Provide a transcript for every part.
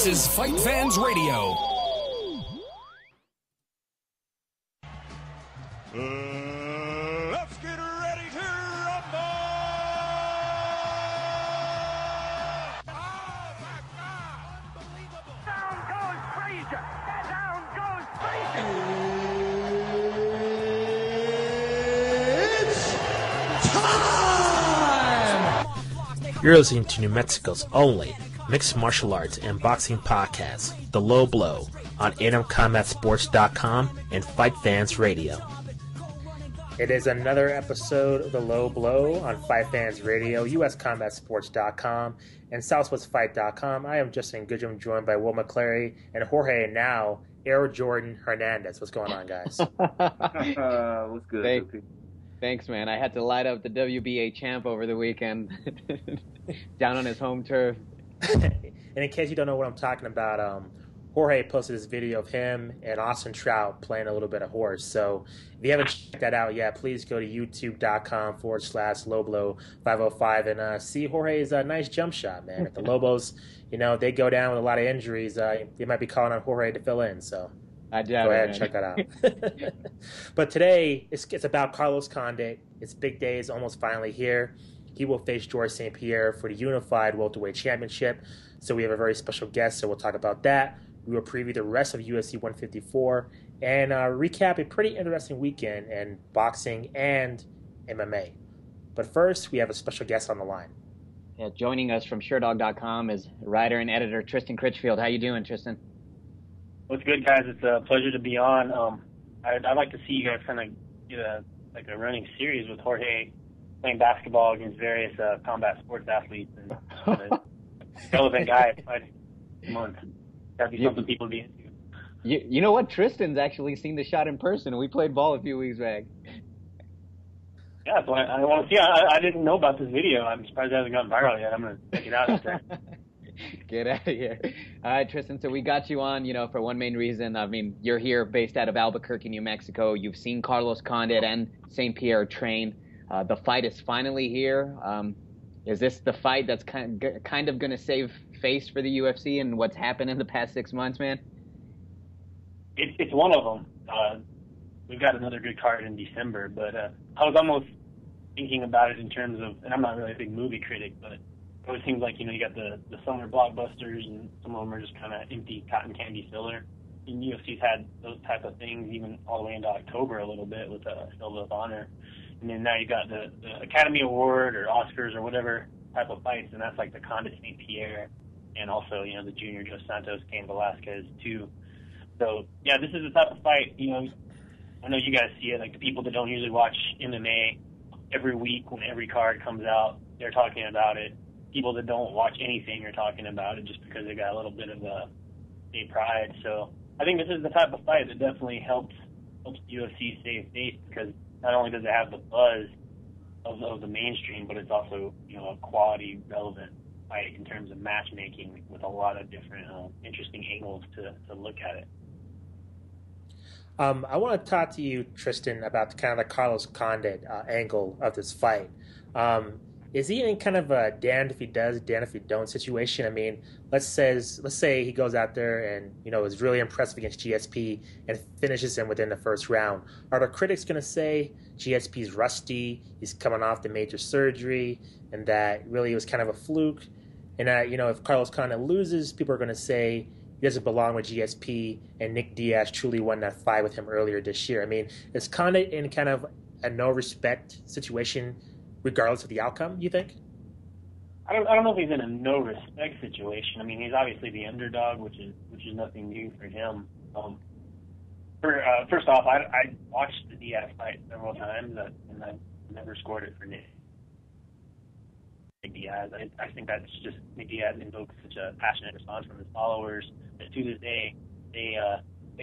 This is FightFans Radio. Let's get ready to rumble! Oh my God! Unbelievable! Down goes Frazier! Down goes Frazier! It's time! You're listening to New Mexico's only mixed martial arts and boxing podcast, The LowBlow, on AtomCombatSports.com and FightFans Radio. It is another episode of The LowBlow on FightFans Radio, USCombatSports.com, and SouthwestFight.com. I am Justin Goodrum, joined by Will McClary and Jorge, now Air Jordan Hernandez. What's going on, guys? What's good? Thanks, man. I had to light up the WBA champ over the weekend down on his home turf. And in case you don't know what I'm talking about, Jorge posted this video of him and Austin Trout playing a little bit of horse. So if you haven't checked that out yet, please go to youtube.com/LowBlow505 and see Jorge's nice jump shot, man. If the Lobos, they go down with a lot of injuries, they might be calling on Jorge to fill in. So go ahead and check that out. But today, it's about Carlos Condit. It's big day is almost finally here. He will face Georges St-Pierre for the Unified Welterweight Championship. So we have a very special guest, so we'll talk about that. We will preview the rest of UFC 154 and recap a pretty interesting weekend in boxing and MMA. But first, we have a special guest on the line. Yeah, joining us from SureDog.com is writer and editor Tristen Critchfield. How you doing, Tristen? What's good, guys? It's a pleasure to be on. I'd like to see you guys kind of get a running series with Jorge playing basketball against various combat sports athletes and relevant guy fighting a month. That'd be something people would be into. You know what? Tristan's actually seen the shot in person. We played ball a few weeks back. Yeah, so I want to see. I didn't know about this video. I'm surprised it hasn't gone viral yet. I'm going to check it out instead. Get out of here. All right, Tristen, so we got you on, for one main reason. I mean, you're here based out of Albuquerque, New Mexico. You've seen Carlos Condit and St-Pierre train. The fight is finally here. Is this the fight that's kind of going to save face for the UFC and what's happened in the past 6 months, man? It's one of them. We've got another good card in December, but I was almost thinking about it in terms of, and I'm not really a big movie critic, but it always seems like, you got the summer blockbusters and some of them are just kind of empty cotton candy filler. And UFC's had those type of things even all the way into October a little bit with Field of Honor. And then now you got the Academy Award or Oscars or whatever type of fights, and that's like the Condit St-Pierre, and also, the junior Dos Santos, Cain Velasquez, too. So, yeah, this is the type of fight, I know you guys see it, like the people that don't usually watch MMA, every week when every card comes out, they're talking about it. People that don't watch anything are talking about it just because they got a little bit of state pride. So I think this is the type of fight that definitely helps UFC save face, because not only does it have the buzz of the mainstream, but it's also, a quality, relevant fight in terms of matchmaking with a lot of different interesting angles to look at it. I want to talk to you, Tristen, about the Carlos Condit angle of this fight. Is he in kind of a damned if he does, damned if he don't situation? I mean, let's say he goes out there and, is really impressive against GSP and finishes him within the first round. Are the critics going to say GSP's rusty, he's coming off the major surgery, and that really it was kind of a fluke? And that, if Carlos Condit loses, people are going to say he doesn't belong with GSP, and Nick Diaz truly won that fight with him earlier this year. I mean, is Condit in kind of a no-respect situation regardless of the outcome, you think? I don't know if he's in a no-respect situation. I mean, he's obviously the underdog, which is nothing new for him. First off, I watched the Diaz fight several times, and I never scored it for Nick Diaz. I think that's just Nick Diaz invokes such a passionate response from his followers that to this day they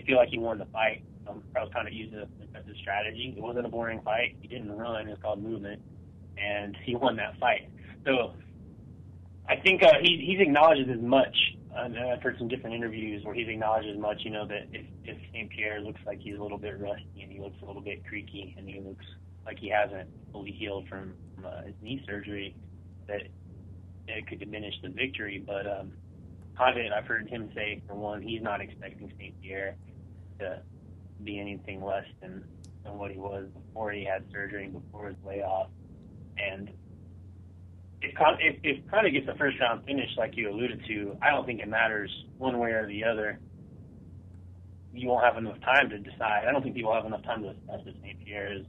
feel like he won the fight. Carlos Condit used an effective strategy. It wasn't a boring fight. He didn't run. It was called movement. And he won that fight. So I think he's acknowledged as much. I've heard some different interviews where he's acknowledged as much, that if St-Pierre looks like he's a little bit rusty and he looks a little bit creaky and he looks like he hasn't fully healed from his knee surgery, that it could diminish the victory. But Condit, I've heard him say, for one, he's not expecting St-Pierre to be anything less than what he was before he had surgery, before his layoff. And if Condit gets a first-round finish, like you alluded to, I don't think it matters one way or the other. You won't have enough time to decide. I don't think people have enough time to assess if St-Pierre is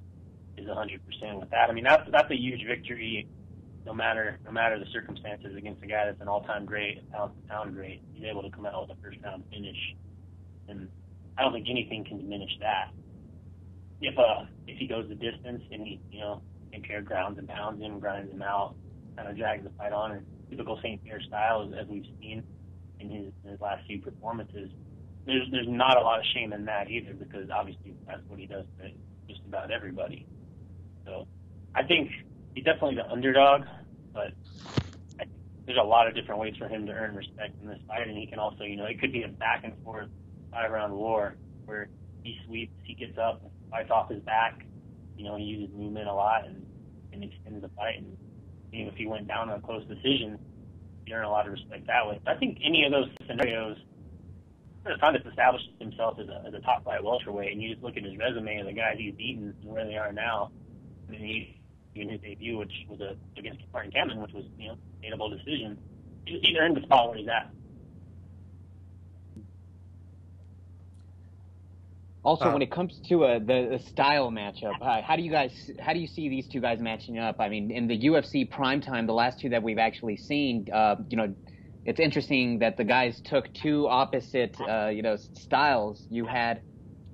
100% with that. I mean, that's a huge victory, no matter the circumstances, against a guy that's an all-time great, pound great. He's able to come out with a first-round finish, and I don't think anything can diminish that. If he goes the distance and he, St-Pierre grounds and pounds him, grinds him out, kind of drags the fight on, and typical St-Pierre style, as we've seen in his last few performances, there's not a lot of shame in that either, because obviously that's what he does to just about everybody. So I think he's definitely the underdog, but I think there's a lot of different ways for him to earn respect in this fight, and he can also, it could be a back and forth 5-round war where he sweeps, he gets up, fights off his back, he uses movement a lot and extends the fight, and if he went down on a close decision, you earn a lot of respect that way. I think any of those scenarios, Condit established himself as a top flight welterweight, and you just look at his resume of the guys he's beaten and where they are now. And then in his debut, which was against Martin Kampmann, which was a favorable decision, he's earned the spot where he's at. Also, when it comes to the style matchup, how do you see these two guys matching up? I mean, in the UFC primetime, the last two that we've actually seen, it's interesting that the guys took two opposite, styles. You had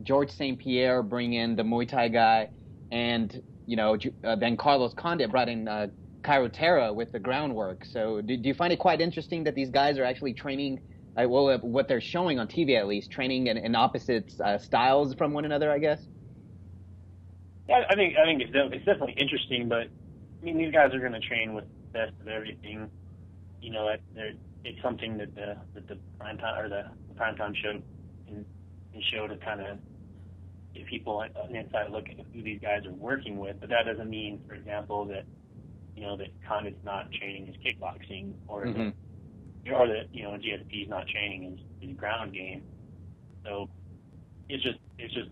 Georges St-Pierre bring in the Muay Thai guy, and then Carlos Condit brought in Cairo Terra with the groundwork. So, do you find it quite interesting that these guys are actually training? What they're showing on TV, at least, training in opposite styles from one another, I guess. Yeah, I think it's definitely interesting, but I mean, these guys are going to train with the best of everything. It's something that the primetime show can show to kind of give people an inside look at who these guys are working with. But that doesn't mean, for example, that that Condit's not training his kickboxing, or that GSP's not training his ground game. So it's just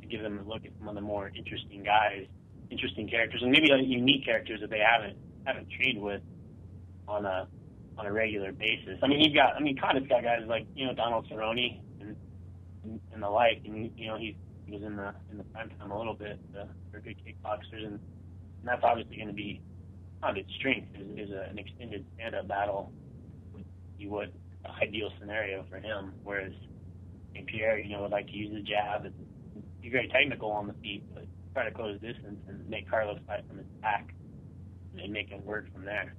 to give them a look at some of the more interesting guys, interesting characters, and maybe unique characters that they haven't trained with on a regular basis. I mean, Condit's got guys like Donald Cerrone and the like, and he was in the prime time a little bit. They're good kickboxers, and that's obviously going to be Condit's strength is an extended stand-up battle. Would an ideal scenario for him, whereas St-Pierre, would like to use the jab and be very technical on the feet, but try to close distance and make Carlos fight from his back and make him work from there.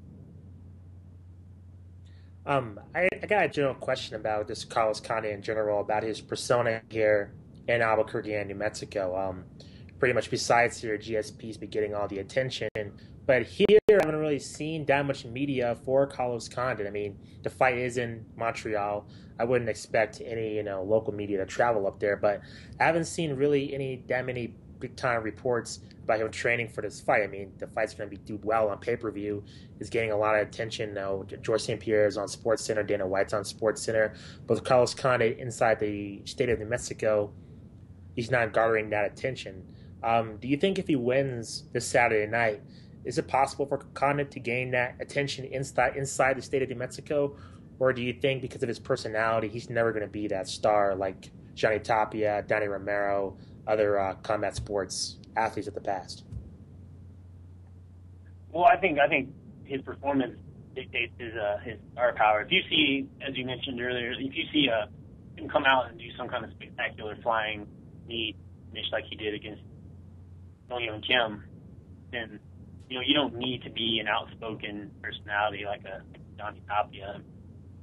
I got a general question about this Carlos Condit in general, about his persona here in Albuquerque and New Mexico. Pretty much besides here, GSP's been getting all the attention, but here I haven't really seen that much media for Carlos Condit. I mean, the fight is in Montreal. I wouldn't expect any local media to travel up there, but I haven't seen really that many big time reports about him training for this fight. I mean, the fight's going to do well on pay-per-view. It's getting a lot of attention now. Georges St-Pierre is on SportsCenter, Dana White's on SportsCenter, but with Carlos Condit inside the state of New Mexico, he's not garnering that attention. Do you think if he wins this Saturday night, is it possible for Condit to gain that attention inside the state of New Mexico? Or do you think because of his personality, he's never going to be that star like Johnny Tapia, Danny Romero, other combat sports athletes of the past? Well, I think his performance dictates his star power. If you see, as you mentioned earlier, if you see him come out and do some kind of spectacular flying knee finish like he did against Tony and Kim, then you don't need to be an outspoken personality like a Johnny Tapia.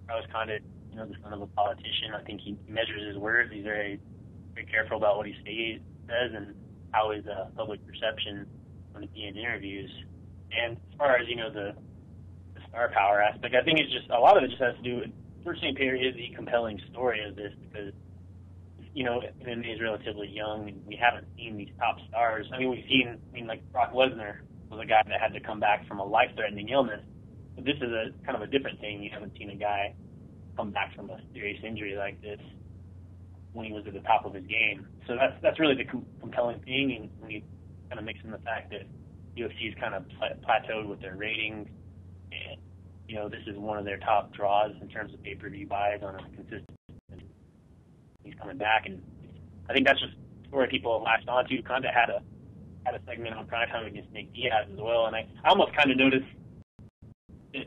Carlos Condit, the son of a politician, I think he measures his words. He's very, very careful about what he says and how his public perception going to be in interviews. And as far as the star power aspect, I think it's just a lot of it just has to do with Georges St-Pierre is the compelling story of this, because MMA is relatively young and we haven't seen these top stars. I mean, like Brock Lesnar was a guy that had to come back from a life-threatening illness. But this is a kind of a different thing. You haven't seen a guy come back from a serious injury like this when he was at the top of his game. So that's really the compelling thing, and when you kind of mix in the fact that UFC's kind of plateaued with their ratings, and this is one of their top draws in terms of pay-per-view buys on a consistent. He's coming back, and I think that's just where people have latched on to. Condit had a segment on Primetime against Nick Diaz as well, and I almost kind of noticed that,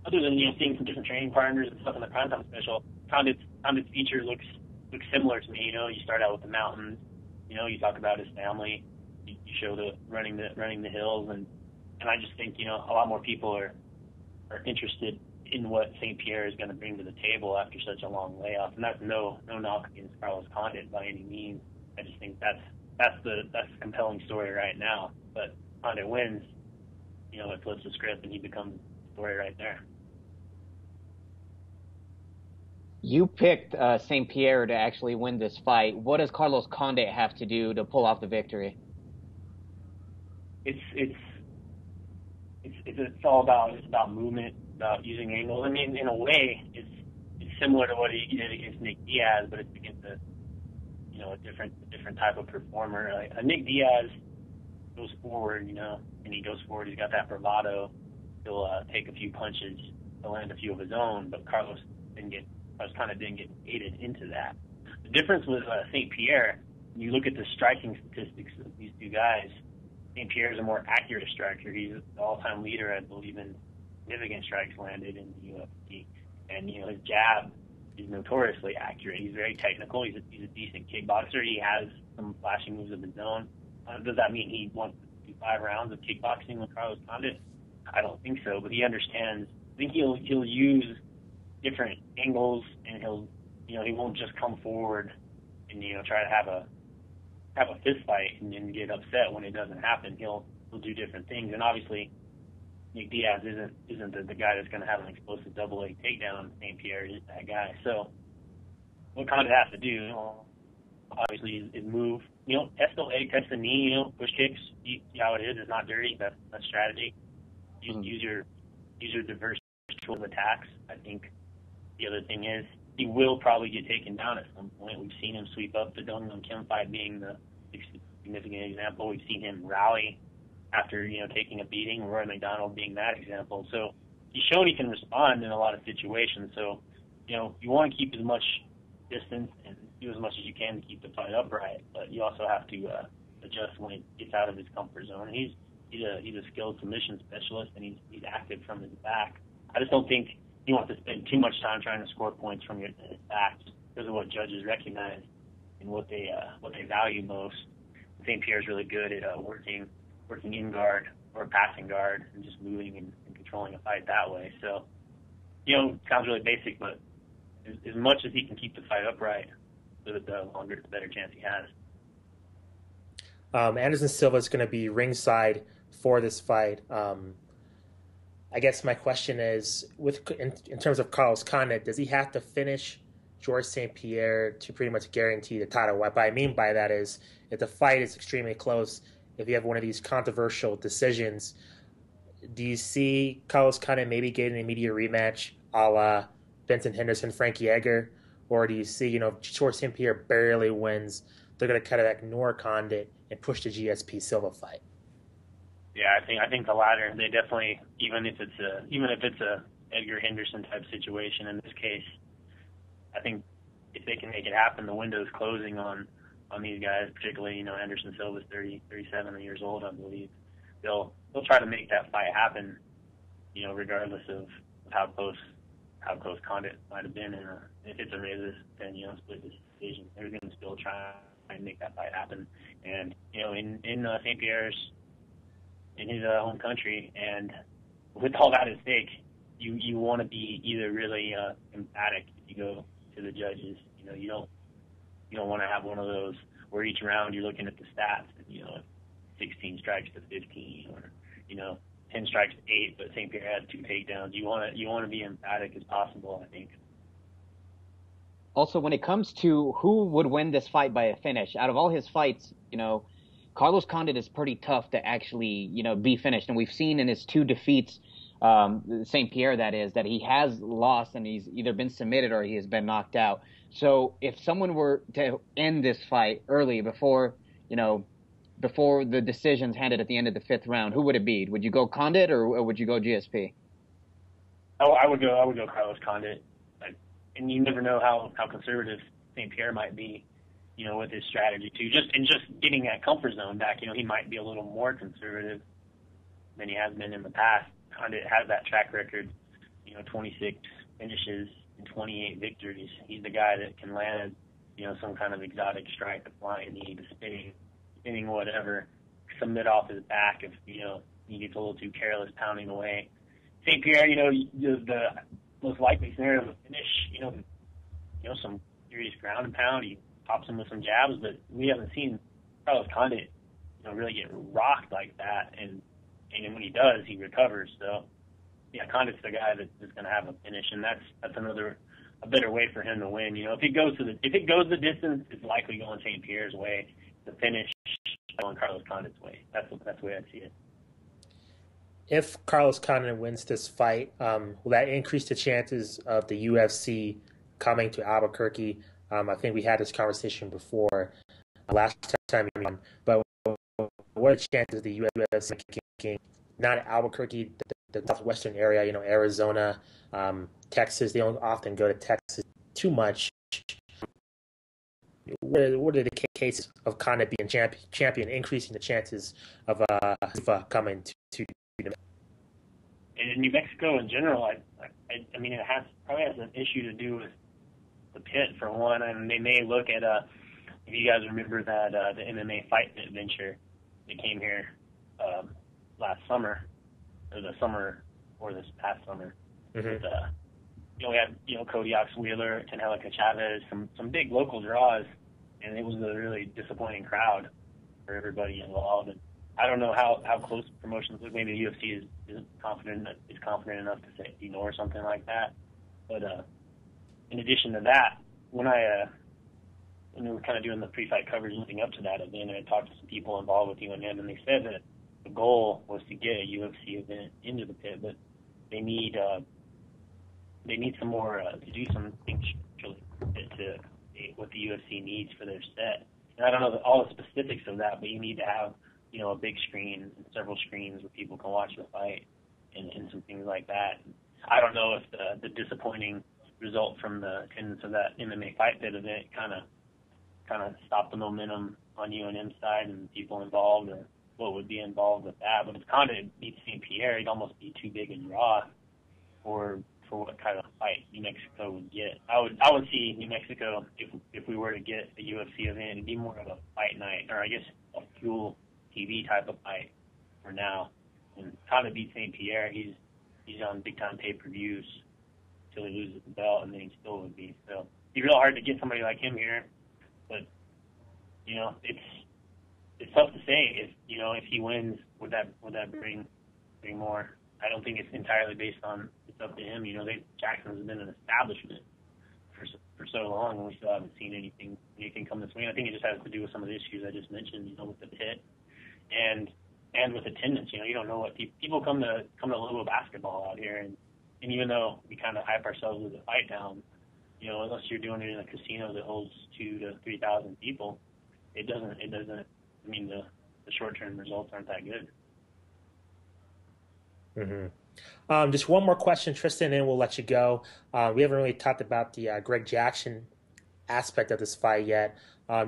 other than seeing some different training partners and stuff in the Primetime special, Condit's feature looks similar to me. You start out with the mountains, you talk about his family, you show the running the hills, and I just think a lot more people are interested in what St-Pierre is going to bring to the table after such a long layoff. And that's no knock against Carlos Condit by any means. I just think that's the compelling story right now. But Condit wins, it flips the script and he becomes the story right there. You picked St-Pierre to actually win this fight. What does Carlos Condit have to do to pull off the victory? It's all about movement, about using angles. I mean, in a way, it's similar to what he did against Nick Diaz, but it's against a different type of performer. Like, Nick Diaz goes forward, and he goes forward. He's got that bravado. He'll take a few punches, he'll land a few of his own, but Carlos kind of didn't get aided into that. The difference with St-Pierre, when you look at the striking statistics of these two guys, St-Pierre is a more accurate striker. He's the all-time leader, I believe, in significant strikes landed in the UFC. And, his jab is notoriously accurate. He's very technical. He's a decent kickboxer. He has some flashing moves of his own. Does that mean he wants to do 5 rounds of kickboxing with Carlos Condit? I don't think so, but he understands. I think he'll use different angles, and he won't just come forward and, try to have a fist fight and then get upset when it doesn't happen. He'll do different things, and obviously Nick Diaz isn't the guy that's going to have an explosive double leg takedown. St-Pierre is that guy. So what Condit has to do, obviously, is move. Test the leg, test the knee. Push kicks. See how it is. It's not dirty. That's strategy. Use your diverse tool of attacks. I think the other thing is he will probably get taken down at some point. We've seen him sweep up the Dong Kim fight being the significant example. We've seen him rally after, taking a beating, Roy McDonald being that example. So he's shown he can respond in a lot of situations. So, you want to keep as much distance and do as much as you can to keep the fight upright, but you also have to adjust when it gets out of his comfort zone. He's a skilled submission specialist, and he's active from his back. I just don't think you want to spend too much time trying to score points from his back, just because of what judges recognize and what they value most. St-Pierre is really good at working in guard or passing guard and just moving and controlling a fight that way. So, it sounds really basic, but as much as he can keep the fight upright, the better chance he has. Anderson Silva is going to be ringside for this fight. I guess my question is, in terms of Carlos Condit, does he have to finish Georges St-Pierre to pretty much guarantee the title? What I mean by that is, if the fight is extremely close, if you have one of these controversial decisions, do you see Carlos Condit maybe getting an immediate rematch a la Benson Henderson, Frankie Edgar? Or do you see, Georges St-Pierre barely wins, they're going to kind of ignore Condit and push the GSP Silva fight? Yeah, I think the latter. They definitely, even if it's a Edgar Henderson type situation in this case, I think if they can make it happen, the window is closing on these guys, particularly, Anderson Silva's 37 years old, I believe. They'll try to make that fight happen, regardless of how close Condit might have been. And if it's a razor, then, split decision. They're going to still try and make that fight happen. And, in St-Pierre's, in his home country, and with all that at stake, you want to be either really emphatic if you go to the judges. You don't want to have one of those where each round you're looking at the stats and 16 strikes to 15 or 10 strikes to 8, but St-Pierre has 2 takedowns. You want to be emphatic as possible, I think. Also, when it comes to who would win this fight by a finish, out of all his fights, Carlos Condit is pretty tough to actually, be finished. And we've seen in his 2 defeats St-Pierre, that is, that he has lost and he's either been submitted or he has been knocked out. So if someone were to end this fight early before the decision's handed at the end of the 5th round, who would it be? Would you go Condit or would you go GSP? Oh, I would go Carlos Condit. And you never know how conservative St-Pierre might be, with his strategy too. Just getting that comfort zone back, he might be a little more conservative than he has been in the past. Condit has that track record, 26 finishes and 28 victories. He's the guy that can land, some kind of exotic strike, a flying knee, a spinning whatever, submit off his back if, he gets a little too careless pounding away. St-Pierre, the most likely scenario of a finish, some serious ground and pound. He pops him with some jabs, but we haven't seen Carlos Condit, really get rocked like that. And when he does, he recovers. So, yeah, Condit's the guy that's going to have a finish, and that's a better way for him to win. If it goes the distance, it's likely going St-Pierre's way. The finish going Carlos Condit's way. That's the way I see it. If Carlos Condit wins this fight, will that increase the chances of the UFC coming to Albuquerque? I think we had this conversation before last time, but what are the chances of the UFC making not Albuquerque, the southwestern area, Arizona, Texas? They don't often go to Texas too much. What are the cases of Condit being champion, increasing the chances of coming to in New Mexico in general? I mean, it probably has an issue to do with the pit for one, and they may look at if you guys remember that the MMA Fight Pit venture that came here last summer, or the summer or this past summer. Mm-hmm. But, we had Cody Wheeler, Angelica Chavez, some big local draws, and it was a really disappointing crowd for everybody involved. And I don't know how close promotions look. Maybe the UFC is confident enough to say ignore something like that. But in addition to that, when we were kind of doing the pre-fight coverage leading up to that event, I talked to some people involved with UNM, and they said that the goal was to get a UFC event into the pit, but they need some more to do some things structurally to what the UFC needs for their set. And I don't know all the specifics of that, but you need to have a big screen and several screens where people can watch the fight and some things like that. I don't know if the disappointing result from the attendance of that MMA Fight Pit event kind of stopped the momentum on UNM's side and people involved, or what would be involved with that. But if Condit beats St-Pierre, he'd almost be too big a draw for what kind of fight New Mexico would get. I would see New Mexico, if we were to get a UFC event, it'd be more of a fight night, or I guess a Fuel TV type of fight for now. When Condit beats St-Pierre, he's on big time pay-per-views until he loses the belt, and then he still would be. So it'd be real hard to get somebody like him here, but it's tough to say if he wins, would that bring more. I don't think it's entirely based on it's up to him. Jackson's been an establishment for so long, and we still haven't seen anything come this way. And I think it just has to do with some of the issues I just mentioned, with the pit and with attendance. You don't know what people come to LowBlow basketball out here, and even though we kind of hype ourselves with a fight down, unless you're doing it in a casino that holds 2,000 to 3,000 people, it doesn't. I mean, the short-term results aren't that good. Mm-hmm. Just one more question, Tristen, and then we'll let you go. We haven't really talked about the Greg Jackson aspect of this fight yet,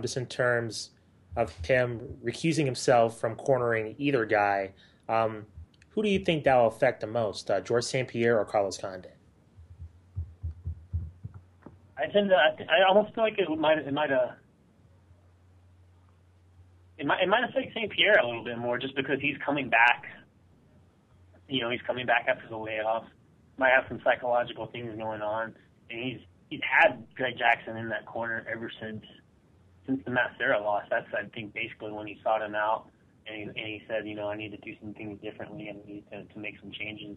just in terms of him recusing himself from cornering either guy. Who do you think that will affect the most, Georges St-Pierre or Carlos Condit? I almost feel like it might affect St-Pierre a little bit more, just because he's coming back. He's coming back after the layoff. Might have some psychological things going on, and he's had Greg Jackson in that corner ever since the Matt Serra loss. That's, I think, basically when he sought him out, and he said, I need to do some things differently, and I need to make some changes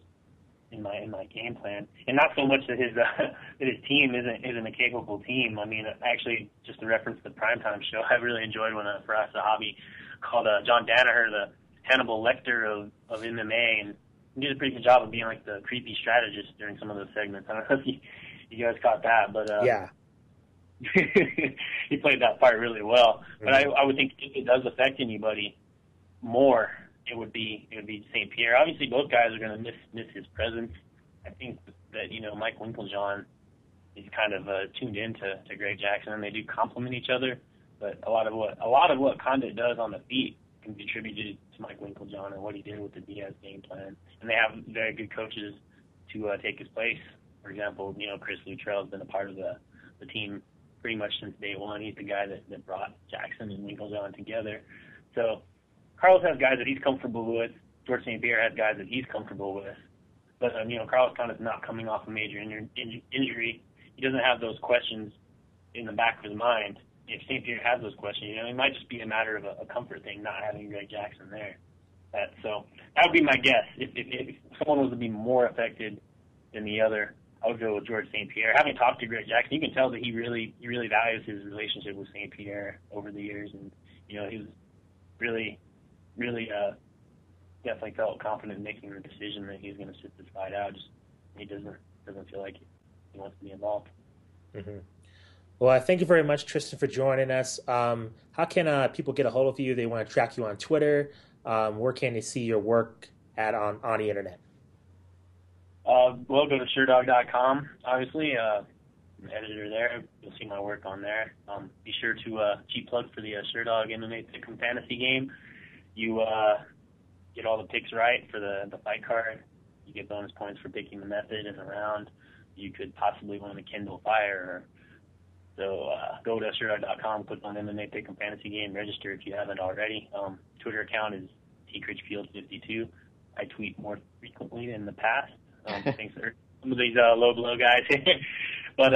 in my game plan. And not so much that his team isn't a capable team. I mean, actually, just to reference the primetime show, I really enjoyed when Faraz Sahabi called John Danaher the Hannibal Lecter of MMA, and he did a pretty good job of being like the creepy strategist during some of those segments. I don't know if you guys caught that, but yeah. he played that part really well. But I would think if it does affect anybody more, it would be St-Pierre. Obviously, both guys are going to miss his presence. I think that Mike Winkeljohn is kind of tuned into Greg Jackson, and they do complement each other. But a lot of what Condit does on the feet can be attributed to Mike Winkeljohn and what he did with the Diaz game plan. And they have very good coaches to take his place. For example, Chris Luttrell's been a part of the team pretty much since day one. He's the guy that brought Jackson and Winkeljohn together. So Carlos has guys that he's comfortable with. Georges St-Pierre has guys that he's comfortable with. But, Carlos Condit's not coming off a major injury. He doesn't have those questions in the back of his mind. If St-Pierre has those questions, it might just be a matter of a comfort thing, not having Greg Jackson there. So that would be my guess. If someone was to be more affected than the other, I would go with Georges St-Pierre. Having talked to Greg Jackson, you can tell that he really values his relationship with St-Pierre over the years, and he was really definitely felt confident in making the decision that he's going to sit this fight out. Just he doesn't feel like he wants to be involved. Mm-hmm. Well, thank you very much, Tristen, for joining us. How can people get a hold of you? They want to track you on Twitter. Where can they see your work on the internet? Well, go to SureDog.com. Obviously, I'm the editor there. You'll see my work on there. Be sure to cheap plug for the SureDog MMA Pick'em Fantasy game. You get all the picks right for the fight card. You get bonus points for picking the method and the round. You could possibly win a Kindle Fire. So go to SureDog.com, click on MMA Pick'em Fantasy game, register if you haven't already. Twitter account is tcritchfield52. I tweet more frequently than in the past. Thanks to some of these LowBlow guys, but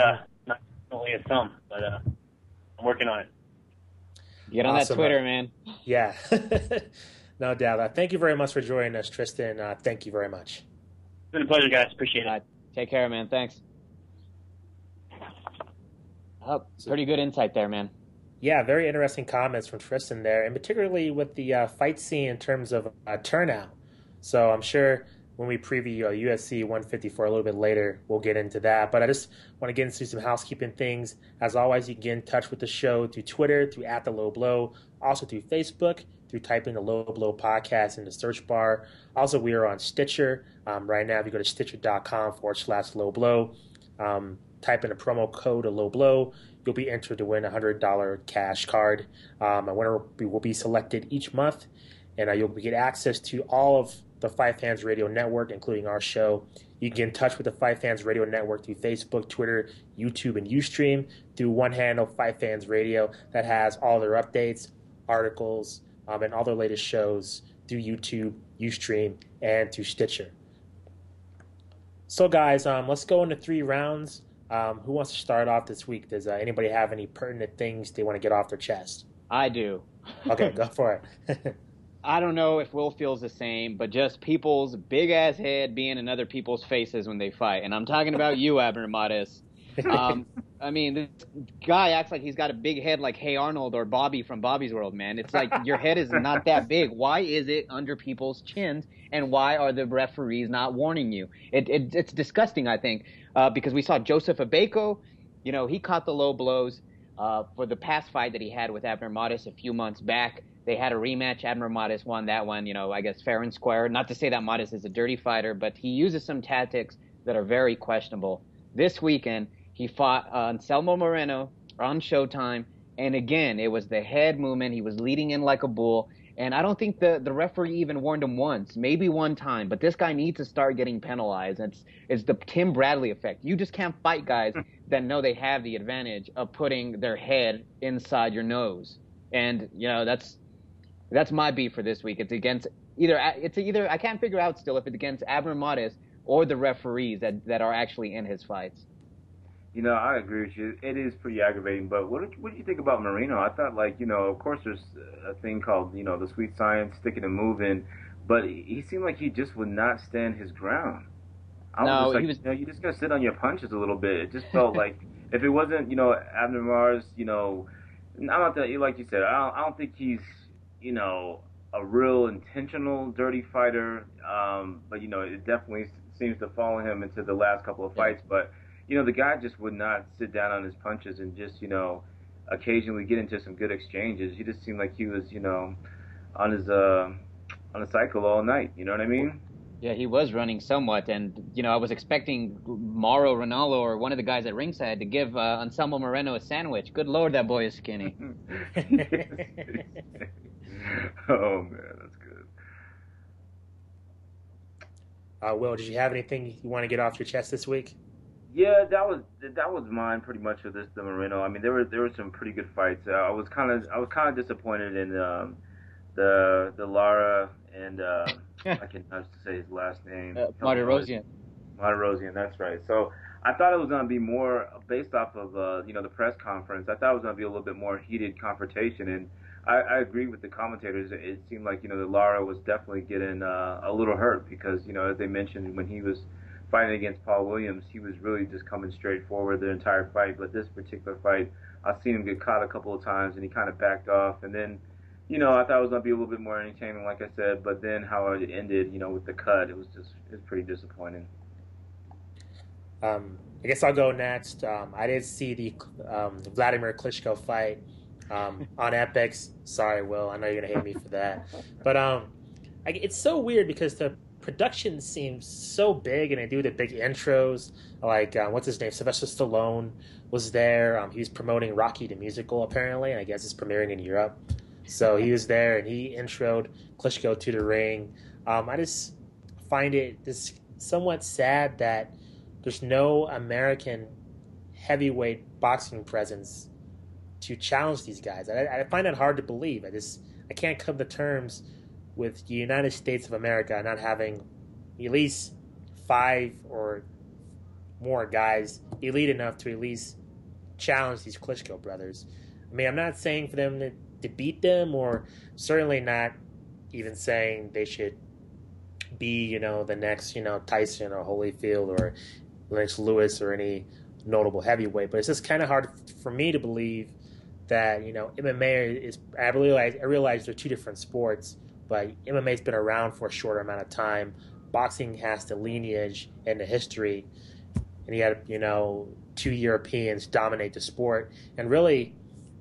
not only as some. But I'm working on it. Get on awesome, that Twitter, man. Yeah, no doubt. Thank you very much for joining us, Tristen. Thank you very much. It's been a pleasure, guys. Appreciate it. Take care, man. Thanks. Pretty good insight there, man. Yeah, very interesting comments from Tristen there, and particularly with the fight scene in terms of turnout. So I'm sure when we preview UFC 154 a little bit later, we'll get into that. But I just want to get into some housekeeping things. As always, you can get in touch with the show through Twitter, through @TheLowBlow, also through Facebook, through typing the LowBlow podcast in the search bar. Also, we are on Stitcher. Right now, if you go to stitcher.com/LowBlow, type in a promo code of LowBlow, you'll be entered to win a $100 cash card. A winner will be selected each month, and you'll get access to all of the FightFans Radio Network, including our show. You can get in touch with the FightFans Radio Network through Facebook, Twitter, YouTube, and Ustream through one handle, FightFans Radio, that has all their updates, articles, and all their latest shows through YouTube, Ustream, and through Stitcher. So, guys, let's go into 3 rounds. Who wants to start off this week? Does anybody have any pertinent things they want to get off their chest? I do. Okay, go for it. I don't know if Will feels the same, but just people's big-ass head being in other people's faces when they fight. And I'm talking about you, Adrien Broner. I mean, this guy acts like he's got a big head like Hey Arnold or Bobby from Bobby's World, man. It's like your head is not that big. Why is it under people's chins, and why are the referees not warning you? It's disgusting, I think, because we saw Joseph Abeko. He caught the low blows for the past fight that he had with Adrien Broner a few months back. They had a rematch. Adrien Broner won that one, I guess fair and square. Not to say that Broner is a dirty fighter, but he uses some tactics that are very questionable. This weekend, he fought Anselmo Moreno on Showtime, and again, it was the head movement. He was leading in like a bull, and I don't think the referee even warned him once, maybe one time, but this guy needs to start getting penalized. It's the Tim Bradley effect. You just can't fight guys that know they have the advantage of putting their head inside your nose, and, that's my beef for this week. It's either I can't figure out still if it's against Adrien Broner or the referees that are actually in his fights. I agree with you. It is pretty aggravating, but what do you think about Moreno? I thought, of course there's a thing called, the sweet science, sticking and moving, but he seemed like he just would not stand his ground. You just got to sit on your punches a little bit. It just felt like if it wasn't, Adrien Broner's, I'm not that, like you said, I don't think he's, a real intentional dirty fighter, but it definitely seems to follow him into the last couple of fights. But the guy just would not sit down on his punches and just occasionally get into some good exchanges. He just seemed like he was on his on a cycle all night. You know what I mean? Yeah, he was running somewhat, and I was expecting Mauro Ranallo or one of the guys at ringside to give Anselmo Moreno a sandwich. Good Lord, that boy is skinny. Oh man, that's good. Will, did you have anything you want to get off your chest this week? Yeah, that was mine pretty much for the Moreno. I mean, there were some pretty good fights. I was kind of disappointed in the Lara and I can have to say his last name. Martirosyan. Martirosyan, that's right. So I thought it was going to be more based off of the press conference. I thought it was going to be a little bit more heated confrontation, and I agree with the commentators. It seemed like the Lara was definitely getting a little hurt because as they mentioned, when he was fighting against Paul Williams, he was really just coming straight forward the entire fight. But this particular fight, I've seen him get caught a couple of times, and he kind of backed off, and then. I thought it was going to be a little bit more entertaining, like I said, but then how it ended, with the cut, it was pretty disappointing. I guess I'll go next. I did see the Vladimir Klitschko fight on Epix. Sorry, Will, I know you're going to hate me for that. But it's so weird because the production seems so big, and they do the big intros. Like, what's his name? Sylvester Stallone was there. He was promoting Rocky the Musical, apparently, and I guess it's premiering in Europe. So he was there, and he introed Klitschko to the ring. I just find it just somewhat sad that there's no American heavyweight boxing presence to challenge these guys. I find that hard to believe. I can't come to terms with the United States of America not having at least 5 or more guys elite enough to at least challenge these Klitschko brothers. I mean, I'm not saying for them to beat them, or certainly not even saying they should be, the next, Tyson or Holyfield or Lennox Lewis or any notable heavyweight. But it's just kind of hard for me to believe that, MMA is. I realize they're two different sports, but MMA's been around for a shorter amount of time. Boxing has the lineage and the history, and you had, 2 Europeans dominate the sport, and really.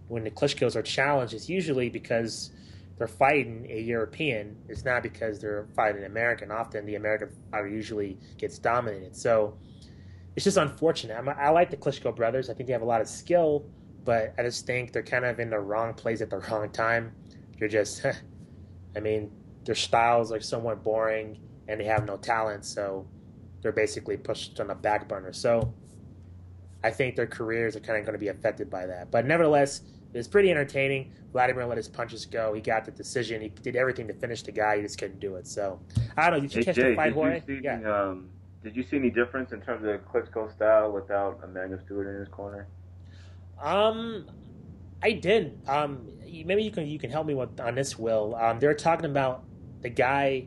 When the Klitschkos are challenged, it's usually because they're fighting a European. It's not because they're fighting an American. Often the American fighter usually gets dominated. So it's just unfortunate. I like the Klitschko brothers. I think they have a lot of skill, but I just think they're kind of in the wrong place at the wrong time. They're just, their styles are somewhat boring, and they have no talent, so they're basically pushed on the back burner. So I think their careers are kind of going to be affected by that. But nevertheless, it was pretty entertaining. Vladimir let his punches go. He got the decision. He did everything to finish the guy. He just couldn't do it. So, I don't know. Did you catch the fight, Jorge? Did you see any difference in terms of the Klitschko style without Emmanuel Stewart in his corner? I didn't. Maybe you can help me on this, Will. They were talking about the guy,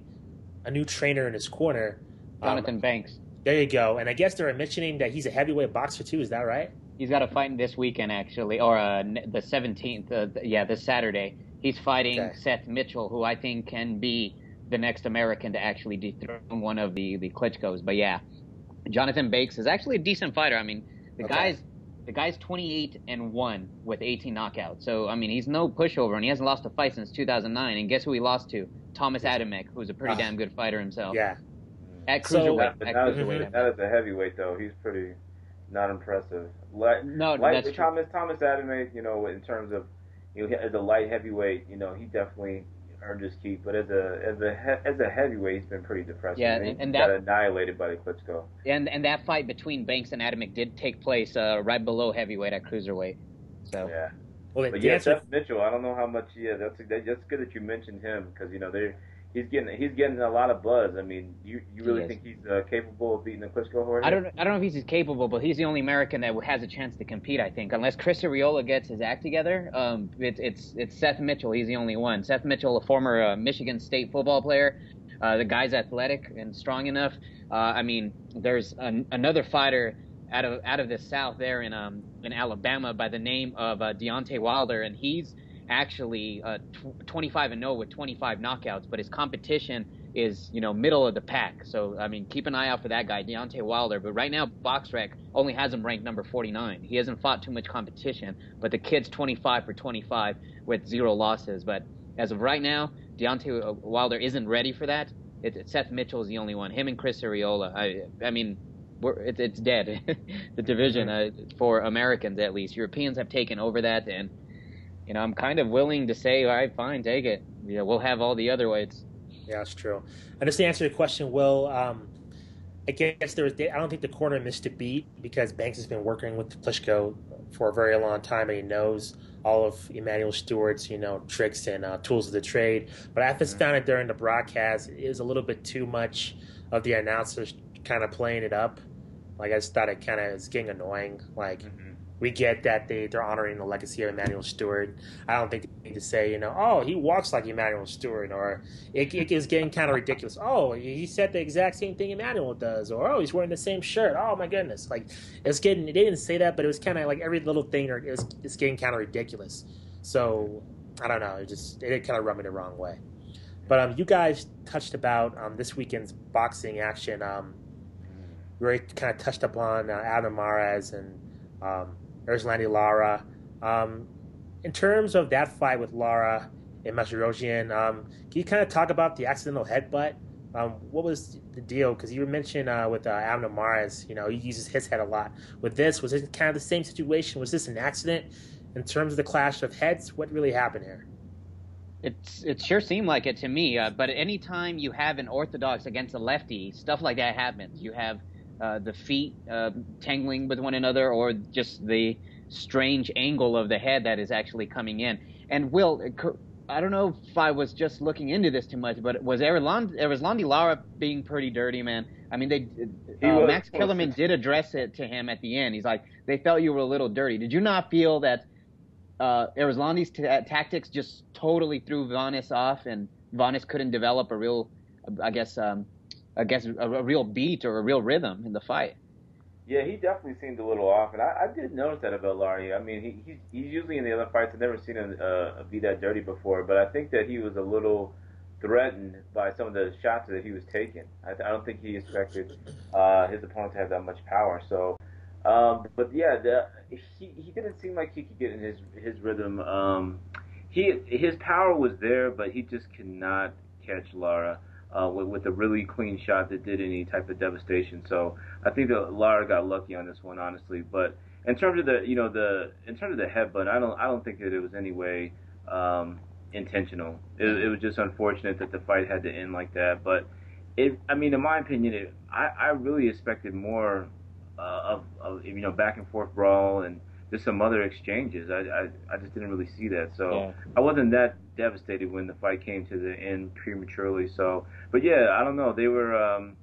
a new trainer in his corner. Jonathan Banks. There you go. And I guess they're mentioning that he's a heavyweight boxer too. Is that right? He's got a fight this weekend, actually, or the 17th. This Saturday. He's fighting Seth Mitchell, who I think can be the next American to actually dethrone one of the Klitschkos. But yeah, Jonathan Banks is actually a decent fighter. I mean, the guy's 28-1 with 18 knockouts. So I mean, he's no pushover, and he hasn't lost a fight since 2009. And guess who he lost to? Thomas Adamek, who's a pretty damn good fighter himself. Yeah. At cruiserweight. That is a heavyweight, though. He's pretty not impressive. Thomas Adamek, in terms of, as a light heavyweight, he definitely earned his keep. But as a heavyweight, he's been pretty depressing. Yeah, and that got annihilated by the Klitschko. And that fight between Banks and Adamek did take place right below heavyweight at cruiserweight. So yeah. Well, but Seth Mitchell, I don't know how much. Yeah, that's good that you mentioned him because he's getting a lot of buzz. I mean, you really think he's capable of beating the Klitschko horse? I don't know if he's capable, but he's the only American that has a chance to compete. I think, unless Chris Arreola gets his act together, it's Seth Mitchell. He's the only one. Seth Mitchell, a former Michigan State football player. The guy's athletic and strong enough. I mean, there's another fighter out of the South there in Alabama by the name of Deontay Wilder, and he's actually 25-0 with 25 knockouts, but his competition is, middle of the pack. So, I mean, keep an eye out for that guy, Deontay Wilder. But right now, BoxRec only has him ranked number 49. He hasn't fought too much competition, but the kid's 25 for 25 with 0 losses. But as of right now, Deontay Wilder isn't ready for that. Seth Mitchell is the only one. Him and Chris Arreola. I mean, it's dead. The division for Americans, at least. Europeans have taken over that, and I'm kind of willing to say, all right, fine, take it. We'll have all the other weights. Yeah, that's true. And just to answer your question, Will, I guess I don't think the corner missed a beat because Banks has been working with Klitschko for a very long time, and he knows all of Emmanuel Stewart's, tricks and tools of the trade. But I just found it during the broadcast, it was a little bit too much of the announcers kind of playing it up. Like, I just thought it kind of was getting annoying. Like, we get that they're honoring the legacy of Emmanuel Stewart. I don't think they need to say, oh, he walks like Emmanuel Stewart, or it is getting kind of ridiculous. Oh, he said the exact same thing Emmanuel does, or oh, he's wearing the same shirt. Oh my goodness, like they didn't say that, but it was kind of like every little thing, it's getting kind of ridiculous. So I don't know, it kind of rubbed me the wrong way. But you guys touched about this weekend's boxing action. We already kind of touched upon Adam Mares and Erzlandi Lara. In terms of that fight with Lara and Masarosian, can you kind of talk about the accidental headbutt? What was the deal? Because you mentioned with Adam Mares, he uses his head a lot. With this, was it kind of the same situation? Was this an accident? In terms of the clash of heads, what really happened here? It sure seemed like it to me. But anytime you have an orthodox against a lefty, stuff like that happens. You have the feet tangling with one another, or just the strange angle of the head that is actually coming in. And Will, I don't know if I was just looking into this too much, but was Erzlandi Lara being pretty dirty, man? I mean, Max Kellerman did address it to him at the end. He's like, they felt you were a little dirty. Did you not feel that Erzlandi's tactics just totally threw Vanes off, and Vanes couldn't develop a real, a real beat or a real rhythm in the fight? Yeah, he definitely seemed a little off, and I did notice that about Larry. I mean, he's usually in the other fights. I've never seen him be that dirty before, but I think that he was a little threatened by some of the shots that he was taking. I don't think he expected his opponent to have that much power. So, but yeah, he didn't seem like he could get in his rhythm. His power was there, but he just could not catch Lara with a really clean shot that did any type of devastation. So I think that Lara got lucky on this one, honestly. But in terms of the headbutt, I don't think that it was any way intentional. It was just unfortunate that the fight had to end like that. But in my opinion, I really expected more of back and forth brawl and just some other exchanges. I just didn't really see that. So yeah. I wasn't that devastated when the fight came to the end prematurely. So, but yeah, I don't know. They were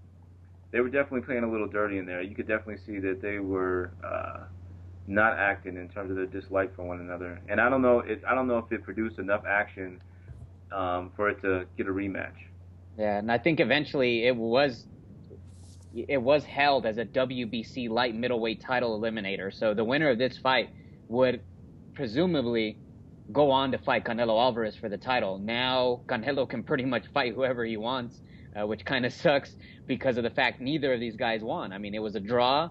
definitely playing a little dirty in there. You could definitely see that they were not acting in terms of their dislike for one another. And I don't know if it produced enough action for it to get a rematch. Yeah, and I think eventually it was held as a WBC light middleweight title eliminator. So the winner of this fight would presumably go on to fight Canelo Alvarez for the title. Now Canelo can pretty much fight whoever he wants, which kind of sucks because of the fact neither of these guys won. I mean, it was a draw.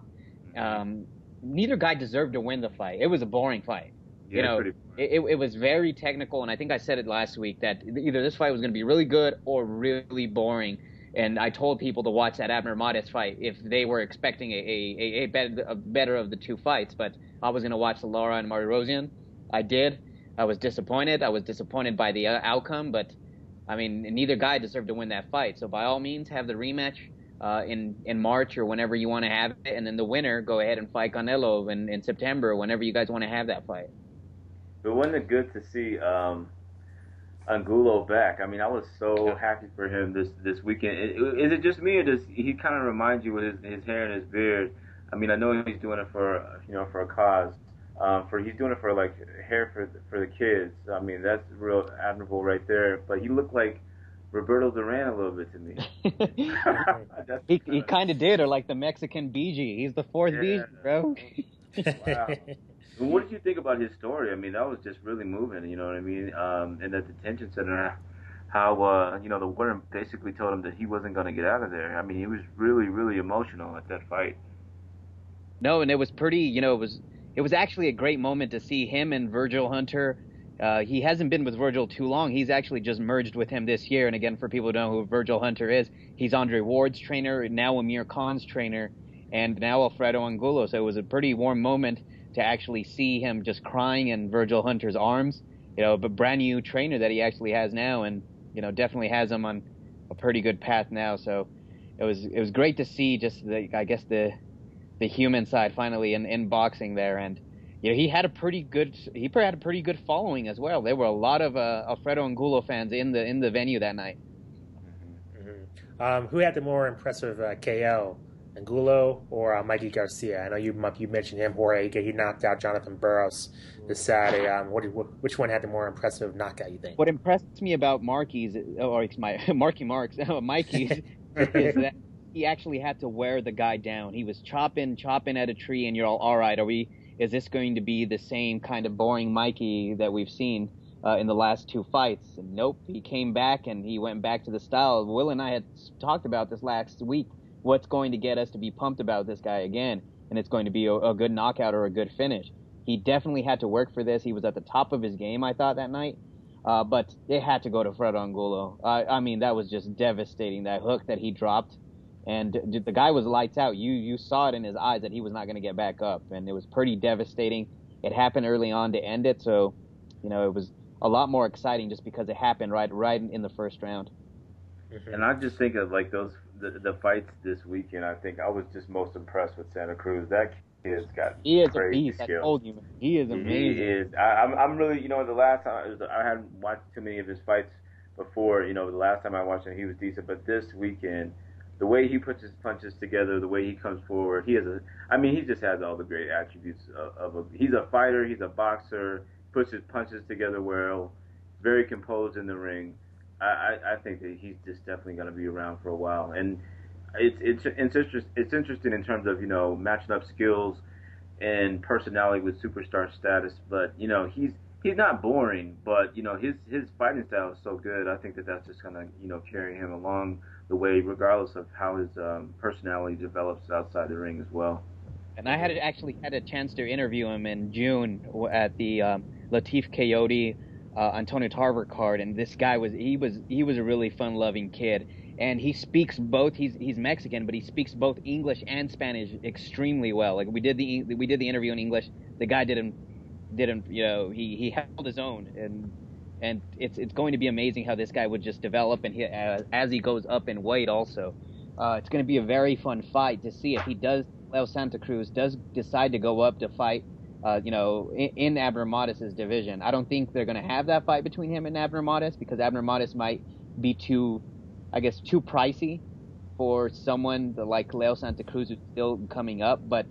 Neither guy deserved to win the fight. It was a boring fight. Yeah, it was very technical, and I think I said it last week that either this fight was going to be really good or really boring. And I told people to watch that Abner Mares fight if they were expecting a better of the two fights. But I was going to watch the Lara and Martirosyan. I did. I was disappointed. I was disappointed by the outcome. But, I mean, neither guy deserved to win that fight. So by all means, have the rematch in March or whenever you want to have it. And then the winner, go ahead and fight Canelo in September, whenever you guys want to have that fight. But wasn't it good to see Angulo back? I mean, I was so happy for him this weekend. Is it just me, or does he kind of remind you with his hair and his beard? I mean, I know he's doing it for a cause. He's doing it for like hair for the kids. I mean, that's real admirable right there. But he looked like Roberto Duran a little bit to me. he kind of did, or like the Mexican BG. He's the fourth BG, bro. Wow. Well, what did you think about his story? I mean, that was just really moving. You know what I mean? And at the detention center, how the warden basically told him that he wasn't going to get out of there. I mean, he was really, really emotional at that fight. No, and it was pretty. It was actually a great moment to see him and Virgil Hunter. He hasn't been with Virgil too long. He's actually just merged with him this year. And again, for people who don't know who Virgil Hunter is, he's Andre Ward's trainer, now Amir Khan's trainer, and now Alfredo Angulo. So it was a pretty warm moment to actually see him just crying in Virgil Hunter's arms. But brand new trainer that he actually has now, and definitely has him on a pretty good path now. So it was great to see just the human side finally in boxing there. And he had a pretty good following as well. There were a lot of Alfredo Angulo fans in the venue that night. Who had the more impressive KO, Angulo or Mikey Garcia? I know you mentioned him, Jorge. He knocked out Jonathan Burroughs this Saturday. Which one had the more impressive knockout, you think? What impressed me about Mikey's is that he actually had to wear the guy down. He was chopping at a tree, and you're all right, is this going to be the same kind of boring Mikey that we've seen in the last two fights? And nope, he came back and he went back to the style. Will and I had talked about this last week. What's going to get us to be pumped about this guy again? And it's going to be a good knockout or a good finish. He definitely had to work for this. He was at the top of his game, I thought, that night. But it had to go to Fred Angulo. I mean, that was just devastating, that hook that he dropped. And the guy was lights out. You saw it in his eyes that he was not going to get back up. And it was pretty devastating. It happened early on to end it. So, it was a lot more exciting just because it happened right in the first round. And I just think of like the fights this weekend. I think I was just most impressed with Santa Cruz. That kid's got crazy beast. skill. I told you, man. He is amazing. He is. I'm really, the last time I hadn't watched too many of his fights before. The last time I watched him, he was decent. But this weekend, the way he puts his punches together, the way he comes forward, he just has all the great attributes he's a fighter, he's a boxer, puts his punches together well, very composed in the ring. I think that he's just definitely going to be around for a while, and it's interesting in terms of matching up skills and personality with superstar status. But he's not boring, but his fighting style is so good. I think that's just going to carry him along the way, regardless of how his personality develops outside the ring as well. And I had a chance to interview him in June at the Latif Coyote Antonio Tarver card, and this guy was a really fun-loving kid, and he speaks both. He's Mexican, but he speaks both English and Spanish extremely well. Like we did the interview in English. The guy didn't he held his own, and it's going to be amazing how this guy would just develop, and as he goes up in weight also. It's going to be a very fun fight to see if Leo Santa Cruz does decide to go up to fight in Abner Modes's division. I don't think they're going to have that fight between him and Abner Modest, because Abner Modest might be too pricey for someone like Leo Santa Cruz who's still coming up. But,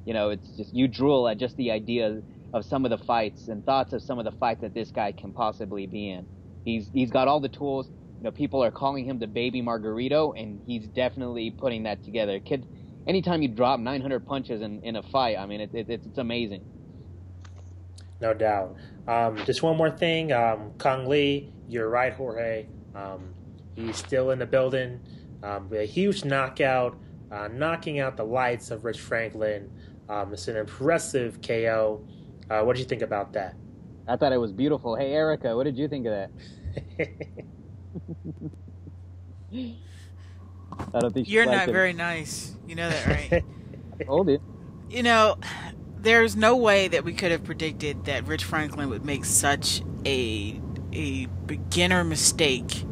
it's just, you drool at just the idea of some of the fights and thoughts of some of the fights that this guy can possibly be in. He's got all the tools. People are calling him the baby Margarito, and he's definitely putting that together. Kid, anytime you drop 900 punches in a fight, I mean, it's amazing. No doubt. Just one more thing. Cung Lee, you're right, Jorge. He's still in the building. A huge knockout, knocking out the lights of Rich Franklin. It's an impressive KO. What did you think about that? I thought it was beautiful. Hey, Erica, what did you think of that? I don't think you're not very nice. You know that, right? I told you. There's no way that we could have predicted that Rich Franklin would make such a beginner mistake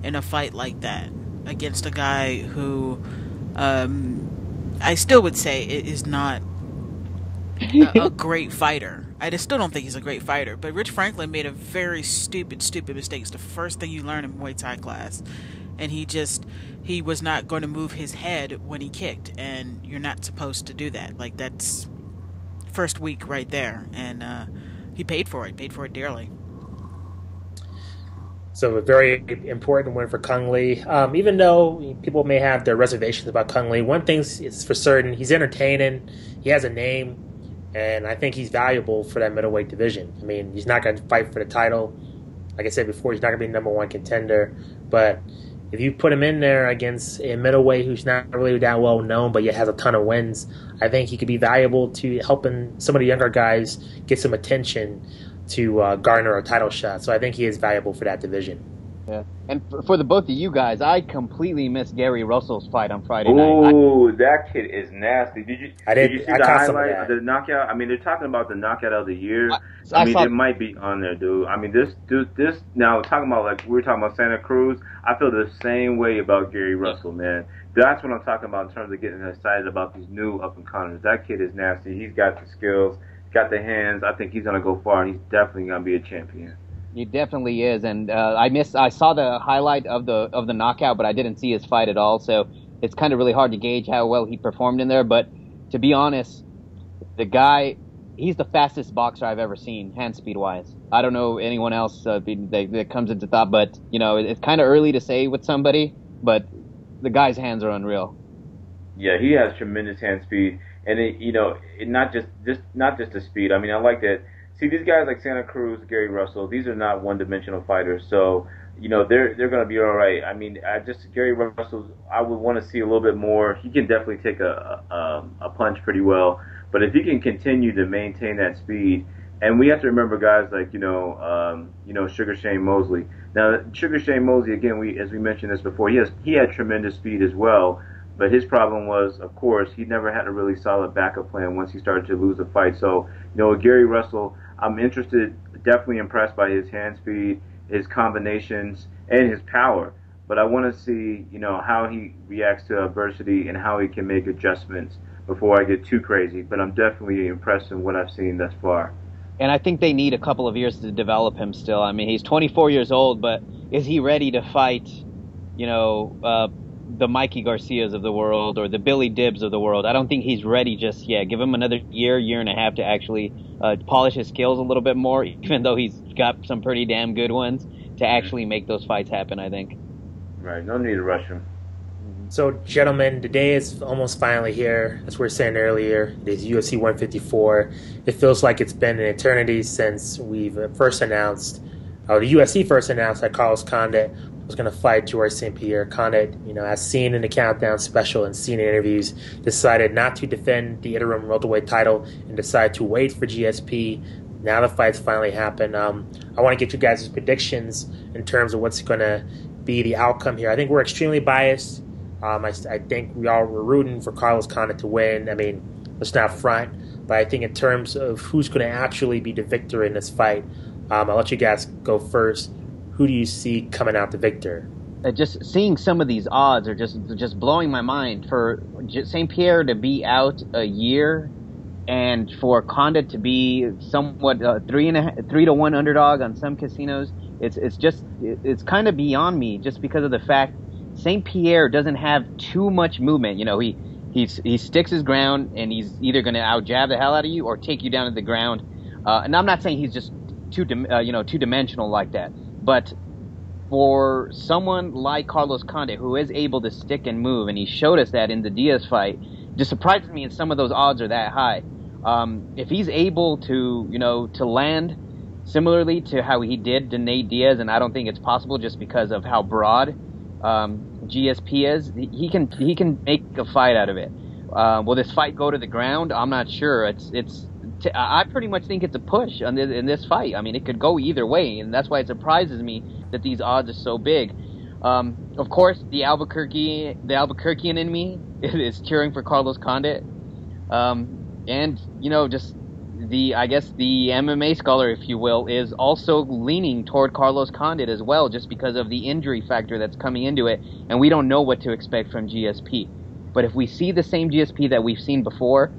in a fight like that against a guy who I still would say is not a great fighter. I just still don't think he's a great fighter. But Rich Franklin made a very stupid mistake. It's the first thing you learn in Muay Thai class. And he was not going to move his head when he kicked. And you're not supposed to do that. Like, that's first week right there. And he paid for it dearly. So a very important win for Cung Lee. Even though people may have their reservations about Cung Lee, one thing is for certain, he's entertaining. He has a name. and I think he's valuable for that middleweight division. I mean, he's not going to fight for the title. Like I said before, he's not going to be the #1 contender, but if you put him in there against a middleweight who's not really that well known but yet has a ton of wins, I think he could be valuable to helping some of the younger guys get some attention to garner a title shot. So I think he is valuable for that division. Yeah, and for the both of you guys, I completely missed Gary Russell's fight on Friday night. Ooh, that kid is nasty. Did you see the highlight of the knockout? I mean, they're talking about the knockout of the year. I mean, it might be on there, dude. I mean, this now talking about, like we were talking about Santa Cruz. I feel the same way about Gary Russell, man. That's what I'm talking about in terms of getting excited about these new up and comers. That kid is nasty. He's got the skills, got the hands. I think he's gonna go far, and he's definitely gonna be a champion. He definitely is, and I saw the highlight of the knockout, but I didn't see his fight at all. So it's kind of really hard to gauge how well he performed in there. But to be honest, the guy, he's the fastest boxer I've ever seen, hand speed wise. I don't know anyone else that comes into thought, but it's kind of early to say with somebody. But the guy's hands are unreal. Yeah, he has tremendous hand speed, and not just the speed. I mean, I like that. See, these guys like Santa Cruz, Gary Russell, these are not one-dimensional fighters, so they're going to be all right. I mean, Gary Russell, I would want to see a little bit more. He can definitely take a punch pretty well, but if he can continue to maintain that speed, and we have to remember guys like Sugar Shane Mosley. Now, Sugar Shane Mosley, again, as we mentioned this before, he had tremendous speed as well. But his problem was, of course, he never had a really solid backup plan once he started to lose a fight. So, Gary Russell, I'm definitely impressed by his hand speed, his combinations, and his power. But I want to see, how he reacts to adversity and how he can make adjustments before I get too crazy. But I'm definitely impressed in what I've seen thus far. And I think they need a couple of years to develop him still. I mean, he's 24 years old, but is he ready to fight, the Mikey Garcias of the world or the Billy Dibbs of the world? I don't think he's ready just yet. Give him another year and a half to actually polish his skills a little bit more, even though he's got some pretty damn good ones, to actually make those fights happen, I think. Right, no need to rush him. So, gentlemen, the day is almost finally here. As we were saying earlier, it is UFC 154. It feels like it's been an eternity since we've first announced, the UFC first announced that Carlos Condit was going to fight Georges St-Pierre. Condit, as seen in the Countdown special and seen in interviews, decided not to defend the interim welterweight title and decided to wait for GSP. Now the fight's finally happened. I want to get you guys' predictions in terms of what's going to be the outcome here. I think we're extremely biased. I think we're rooting for Carlos Condit to win. I mean, let's not front. But I think in terms of who's going to actually be the victor in this fight, I'll let you guys go first. Who do you see coming out the victor? Just seeing some of these odds are just blowing my mind. For St-Pierre to be out a year, and for Condit to be somewhat 3-1 underdog on some casinos, it's kind of beyond me. Just because of the fact St-Pierre doesn't have too much movement. He sticks his ground, and he's either going to out jab the hell out of you or take you down to the ground. And I'm not saying he's just two-dimensional like that. But for someone like Carlos Condit, who is able to stick and move, and he showed us that in the Diaz fight, just surprises me, and some of those odds are that high. If he's able to land similarly to how he did to Nate Diaz, and I don't think it's possible just because of how broad GSP is, he can make a fight out of it. Will this fight go to the ground? I'm not sure. I pretty much think it's a push in this fight. I mean, it could go either way, and that's why it surprises me that these odds are so big. Of course, the Albuquerquean in me is cheering for Carlos Condit, and just the MMA scholar, if you will, is also leaning toward Carlos Condit as well, just because of the injury factor that's coming into it, and we don't know what to expect from GSP. But if we see the same GSP that we've seen before,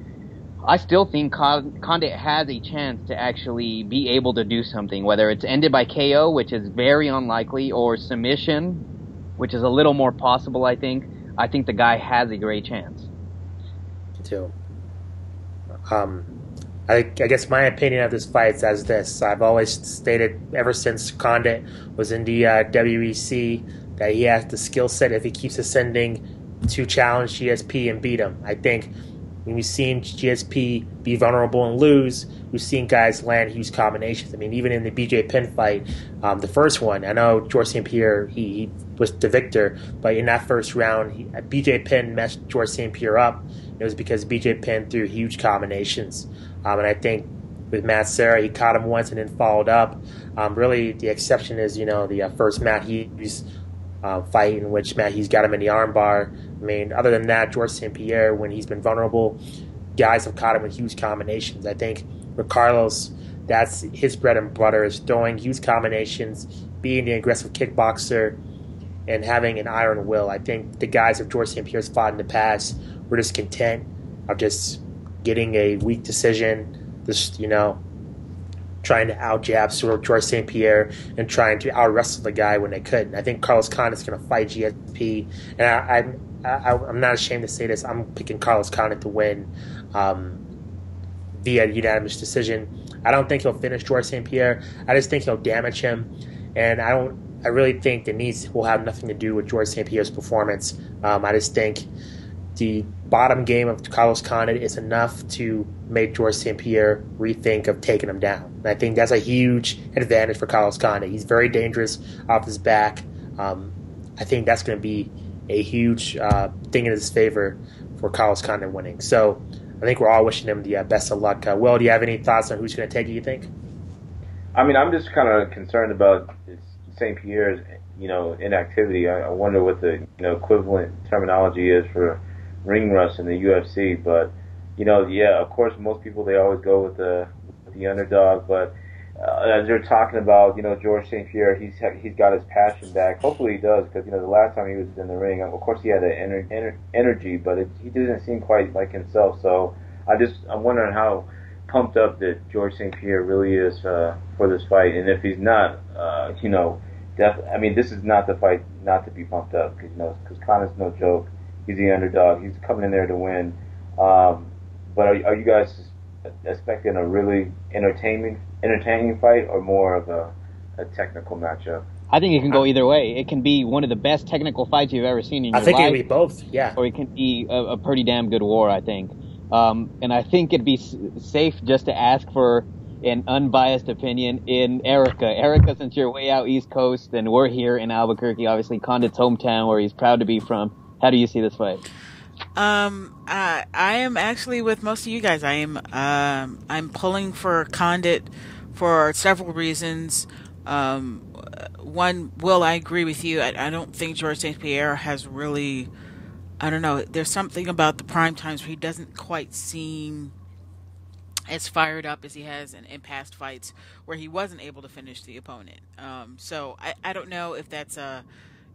I still think Condit has a chance to actually be able to do something, whether it's ended by KO, which is very unlikely, or submission, which is a little more possible, I think. I think the guy has a great chance. Me too. I guess my opinion of this fight is as this. I've always stated ever since Condit was in the WEC that he has the skill set, if he keeps ascending, to challenge GSP and beat him. I think When we've seen GSP be vulnerable and lose, we've seen guys land huge combinations. I mean, even in the BJ Penn fight, the first one, I know Georges St-Pierre, he was the victor, but in that first round, BJ Penn messed Georges St-Pierre up. It was because BJ Penn threw huge combinations. And I think with Matt Serra, he caught him once and then followed up. Really, the exception is, the first Matt Hughes fight in which Matt Hughes got him in the armbar. I mean, other than that, Georges St-Pierre, when he's been vulnerable, guys have caught him with huge combinations. I think with Carlos, that's his bread and butter, is throwing huge combinations, being the aggressive kickboxer, and having an iron will. I think the guys of Georges St-Pierre's fought in the past were just content of just getting a weak decision, just, trying to out-jab Georges St-Pierre and trying to out-wrestle the guy when they couldn't. I think Carlos Condit is going to fight GSP, and I'm not ashamed to say this. I'm picking Carlos Condit to win via unanimous decision. I don't think he'll finish Georges St-Pierre. I just think he'll damage him, and I really think the knees will have nothing to do with Georges St-Pierre's performance. I just think the bottom game of Carlos Condit is enough to make Georges St-Pierre rethink of taking him down. And I think that's a huge advantage for Carlos Condit. He's very dangerous off his back. I think that's going to be a huge thing in his favor for Carlos Condit winning. So I think we're all wishing him the best of luck. Will, do you have any thoughts on who's going to take it, you think? I mean, I'm just kind of concerned about St-Pierre's, inactivity. I wonder what the equivalent terminology is for ring rust in the UFC. But of course, most people, they always go with the underdog. But as they're talking about, Georges St-Pierre, he's got his passion back. Hopefully he does, because the last time he was in the ring, of course he had the energy, but he didn't seem quite like himself. So I'm wondering how pumped up that Georges St-Pierre really is for this fight, and if he's not, this is not the fight not to be pumped up, because Connor's no joke. He's the underdog. He's coming in there to win. But are you guys expecting a really entertaining fight, or more of a technical matchup? I think it can go either way. It can be one of the best technical fights you've ever seen in your life. I think it can be both, yeah. Or it can be a pretty damn good war, I think. And I think it'd be safe just to ask for an unbiased opinion in Erica. Erica, since you're way out East Coast and we're here in Albuquerque, obviously Condit's hometown, where he's proud to be from. How do you see this fight? I am actually with most of you guys. I'm pulling for Condit for several reasons. One, Will, I agree with you. I don't think Georges St-Pierre has really, I don't know, there's something about the prime times where he doesn't quite seem as fired up as he has in past fights where he wasn't able to finish the opponent. So I don't know if that's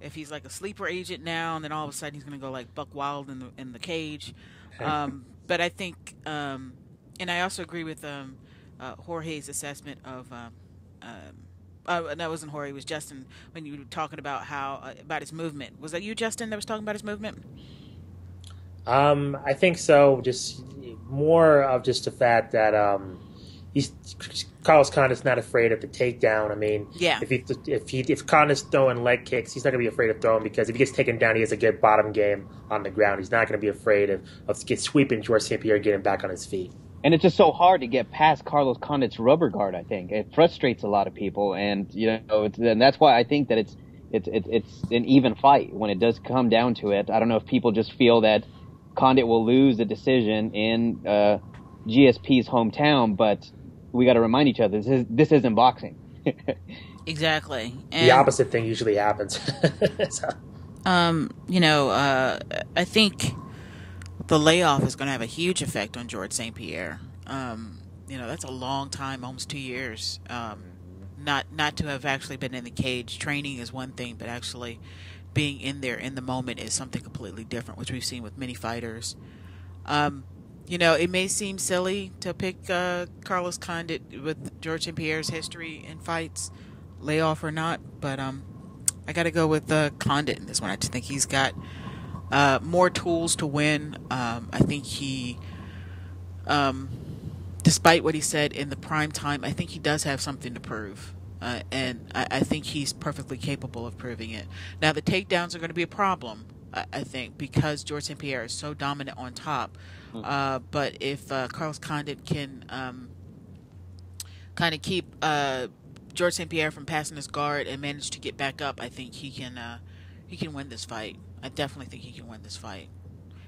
if he's like a sleeper agent now, and then all of a sudden he's going to go like Buck Wild in the cage. But I think, and I also agree with Jorge's assessment of. That wasn't Jorge. It was Justin when you were talking about about his movement. Was that you, Justin, that was talking about his movement? I think so. Just more of just the fact that Carlos Condit's not afraid of the takedown. I mean, yeah. If Condit's throwing leg kicks, he's not going to be afraid of throwing, because if he gets taken down, he has a good bottom game on the ground. He's not going to be afraid of sweeping Georges St-Pierre and getting back on his feet. And it's just so hard to get past Carlos Condit's rubber guard. I think it frustrates a lot of people, and and that's why I think that it's an even fight when it does come down to it. I don't know if people just feel that Condit will lose the decision in GSP's hometown, but we got to remind each other this isn't boxing. Exactly. And, the opposite thing usually happens. So. I think the layoff is going to have a huge effect on Georges St-Pierre. That's a long time, almost 2 years. Not to have actually been in the cage. Training is one thing, but actually being in there in the moment is something completely different, which we've seen with many fighters. It may seem silly to pick Carlos Condit with Georges St-Pierre's history in fights, layoff or not, but I got to go with Condit in this one. I just think he's got more tools to win. I think he, despite what he said in the prime time, I think he does have something to prove. And I think he's perfectly capable of proving it. Now, the takedowns are going to be a problem. I think, because Georges St-Pierre is so dominant on top. But if Carlos Condit can kind of keep Georges St-Pierre from passing his guard and manage to get back up, I think he can win this fight. I definitely think he can win this fight.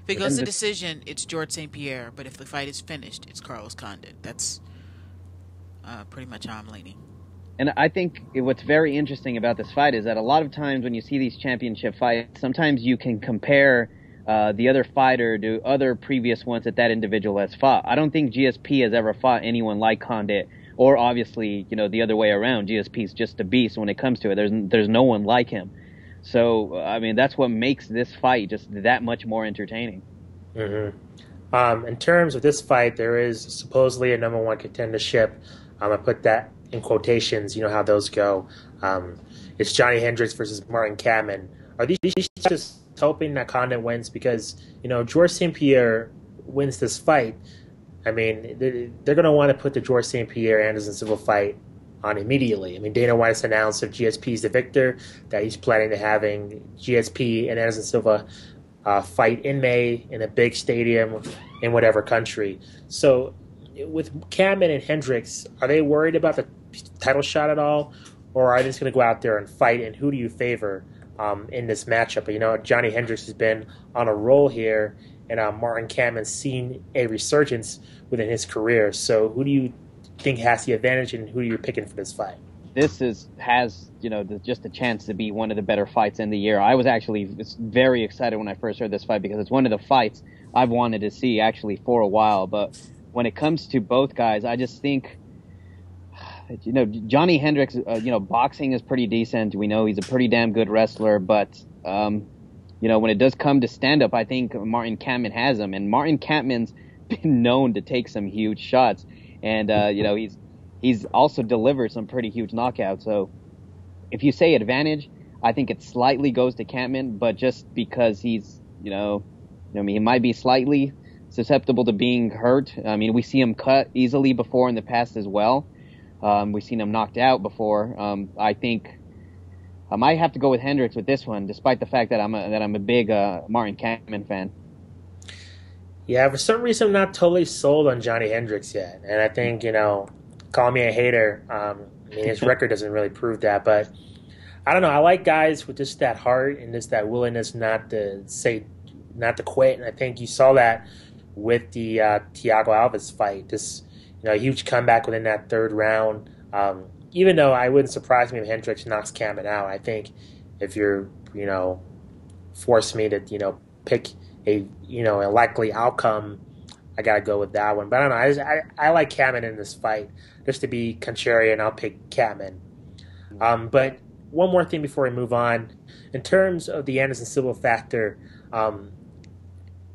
If it goes to decision, it's Georges St-Pierre, but if the fight is finished, it's Carlos Condit. That's pretty much how I'm leaning. And I think what's very interesting about this fight is that a lot of times when you see these championship fights, sometimes you can compare the other fighter to other previous ones that individual has fought. I don't think GSP has ever fought anyone like Condit, or obviously, the other way around. GSP is just a beast when it comes to it. There's no one like him. So, I mean, that's what makes this fight just that much more entertaining. In terms of this fight, there is supposedly a number one contendership. I put that in quotations. You know how those go. It's Johnny Hendricks versus Martin Kampmann. Are these just hoping that Condit wins because, Georges St-Pierre wins this fight? I mean, they're going to want to put the Georges St-Pierre-Anderson Silva fight on immediately. I mean, Dana White's announced if GSP is the victor that he's planning to having GSP and Anderson Silva fight in May in a big stadium in whatever country. So with Kampmann and Hendricks, are they worried about the title shot at all, or are they just going to go out there and fight? And who do you favor in this matchup? Johnny Hendricks has been on a roll here, and Martin Kampmann's seen a resurgence within his career. So who do you think has the advantage, and who are you picking for this fight? This has just a chance to be one of the better fights in the year. I was actually very excited when I first heard this fight because it's one of the fights I've wanted to see actually for a while. But when it comes to both guys, I just think, Johnny Hendricks, boxing is pretty decent. We know he's a pretty damn good wrestler, but when it does come to stand-up, I think Martin Kampmann has him, and Martin Kampmann's been known to take some huge shots, and he's also delivered some pretty huge knockouts. So if you say advantage, I think it slightly goes to Kampmann, but just because he's, he might be slightly susceptible to being hurt. I mean, we see him cut easily before in the past as well. We've seen him knocked out before. I think I might have to go with Hendricks with this one, despite the fact that I'm a big Martin Kampmann fan. Yeah, for some reason I'm not totally sold on Johnny Hendricks yet, and I think call me a hater. His record doesn't really prove that, but I don't know. I like guys with just that heart and just that willingness not to quit, and I think you saw that with the Thiago Alves fight. Just a huge comeback within that third round. Even though I wouldn't surprise me if Hendricks knocks Kampmann out, I think if you're force me to pick a likely outcome, I gotta go with that one. But I don't know. I like Kampmann in this fight. Just to be contrarian, I'll pick Kampmann. But one more thing before we move on, in terms of the Anderson Silva factor,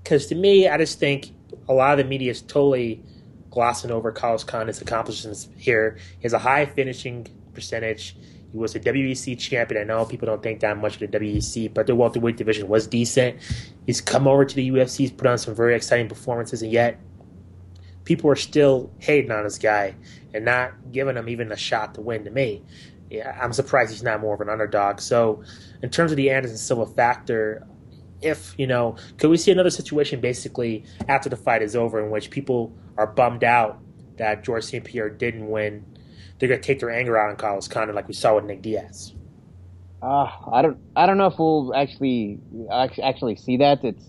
because to me, I just think a lot of the media is totally glossing over Carlos Condit's accomplishments here. He has a high finishing percentage. He was a WEC champion. I know people don't think that much of the WEC, but the welterweight division was decent. He's come over to the UFC. He's put on some very exciting performances, and yet people are still hating on this guy and not giving him even a shot to win to me. Yeah, I'm surprised he's not more of an underdog. So in terms of the Anderson Silva factor, could we see another situation basically after the fight is over in which people are bummed out that Georges St-Pierre didn't win? They're going to take their anger out on Carlos Condit like we saw with Nick Diaz. I don't know if we'll actually see that. It's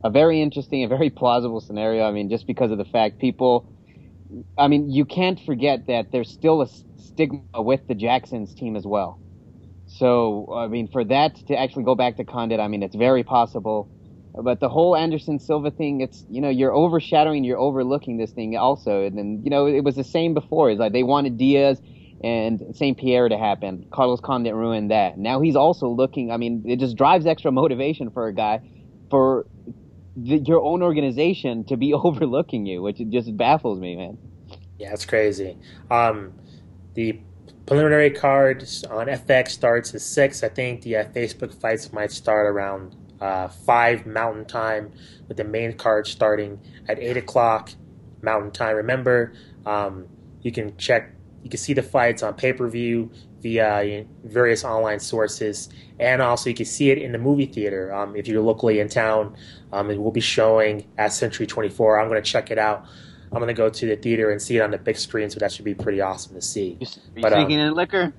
a very interesting, a very plausible scenario. I mean, just because of the fact you can't forget that there's still a stigma with the Jacksons team as well. So, I mean, for that to actually go back to Condit, I mean, it's very possible. But the whole Anderson Silva thing, it's, you're overshadowing, you're overlooking this thing also. And then, it was the same before. It's like they wanted Diaz and St-Pierre to happen. Carlos Condit ruined that. Now he's also looking, it just drives extra motivation for a guy, for your own organization to be overlooking you, which just baffles me, man. Yeah, it's crazy. The preliminary card on FX starts at 6. I think the Facebook fights might start around 5 Mountain Time, with the main card starting at 8 o'clock Mountain Time. Remember, you can see the fights on pay-per-view via various online sources, and also you can see it in the movie theater if you're locally in town. It will be showing at Century 24. I'm going to check it out. I'm going to go to the theater and see it on the big screen, so that should be pretty awesome to see. You sneaking in liquor?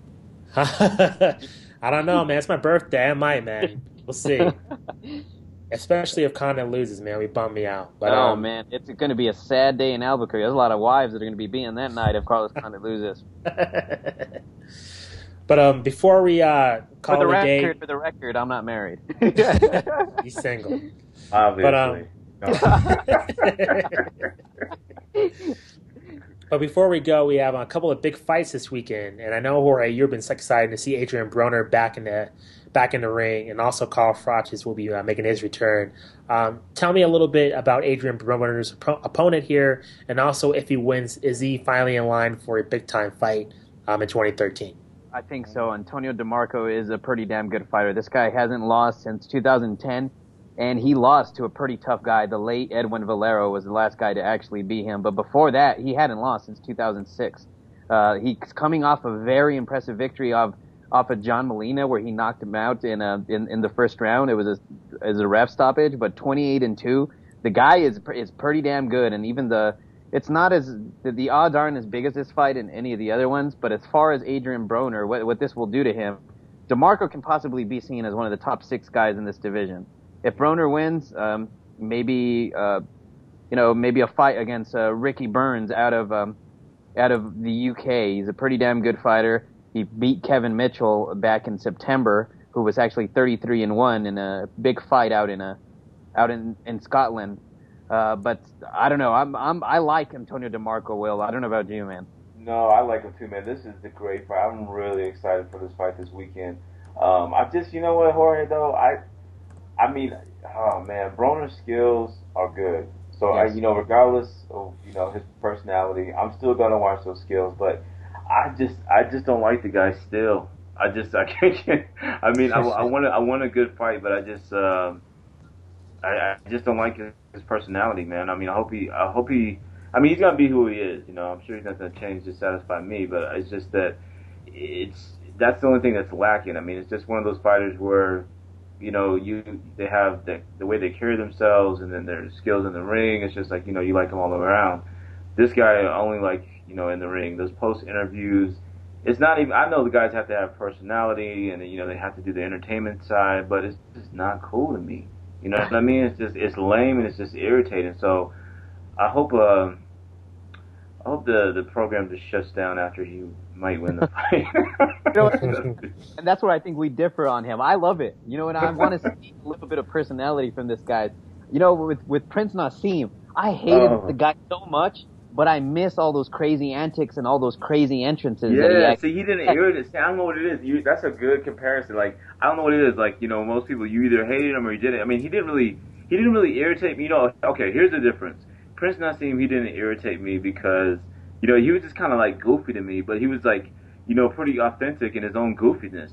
I don't know, man. It's my birthday. I might, man. We'll see. Especially if Condit loses, man. We bum me out. But, man. It's going to be a sad day in Albuquerque. There's a lot of wives that are going to be being that night if Carlos Condit loses. But before we call it a day... For the record, I'm not married. He's single. Obviously. But before we go, we have a couple of big fights this weekend, and I know, Jorge, you've been excited to see Adrien Broner back in the ring, and also Carl Froch will be making his return. Tell me a little bit about Adrien Broner's opponent here, and also if he wins, is he finally in line for a big-time fight in 2013? I think so. Antonio DeMarco is a pretty damn good fighter. This guy hasn't lost since 2010, and he lost to a pretty tough guy. The late Edwin Valero was the last guy to actually beat him, but before that, he hadn't lost since 2006. He's coming off a very impressive victory off of John Molina, where he knocked him out in the first round. It was a ref stoppage, but 28-2. The guy is pretty damn good, and even the odds aren't as big as this fight in any of the other ones. But as far as Adrien Broner, what this will do to him, DeMarco can possibly be seen as one of the top 6 guys in this division. If Broner wins, maybe a fight against Ricky Burns out of the UK. He's a pretty damn good fighter. He beat Kevin Mitchell back in September, who was actually 33-1 in a big fight out in Scotland. But I don't know. I like Antonio DeMarco, Will. I don't know about you, man. No, I like him too, man. This is the great fight. I'm really excited for this fight this weekend. I just, you know what, Jorge, though? I mean, oh man, Broner's skills are good. So Yes. Regardless of his personality, I'm still gonna watch those skills. But I just don't like the guy still. I can't. I mean, I want a good fight, but I just don't like his personality, man. I mean, I hope he. I mean, he's gonna be who he is. I'm sure he's not gonna change to satisfy me. But it's just that that's the only thing that's lacking. I mean, it's just one of those fighters where. They have the way they carry themselves, and then their skills in the ring. It's just like, you like them all around. This guy only in the ring. Those post interviews, it's not even. I know the guys have to have personality, and they have to do the entertainment side, but it's just not cool to me. You know what I mean? It's lame and it's just irritating. So I hope the program just shuts down after he might win the fight. And that's where I think we differ on him. I love it. And I want to see a little bit of personality from this guy. With Prince Nassim, I hated the guy so much, but I miss all those crazy antics and all those crazy entrances. Yeah, see, he didn't irritate. See, I don't know what it is. That's a good comparison. Like, I don't know what it is. Like, most people, you either hated him or you didn't. I mean, he didn't really irritate me. Okay, here's the difference. Prince Nassim, he didn't irritate me because, he was just kind of like goofy to me, but he was like, pretty authentic in his own goofiness.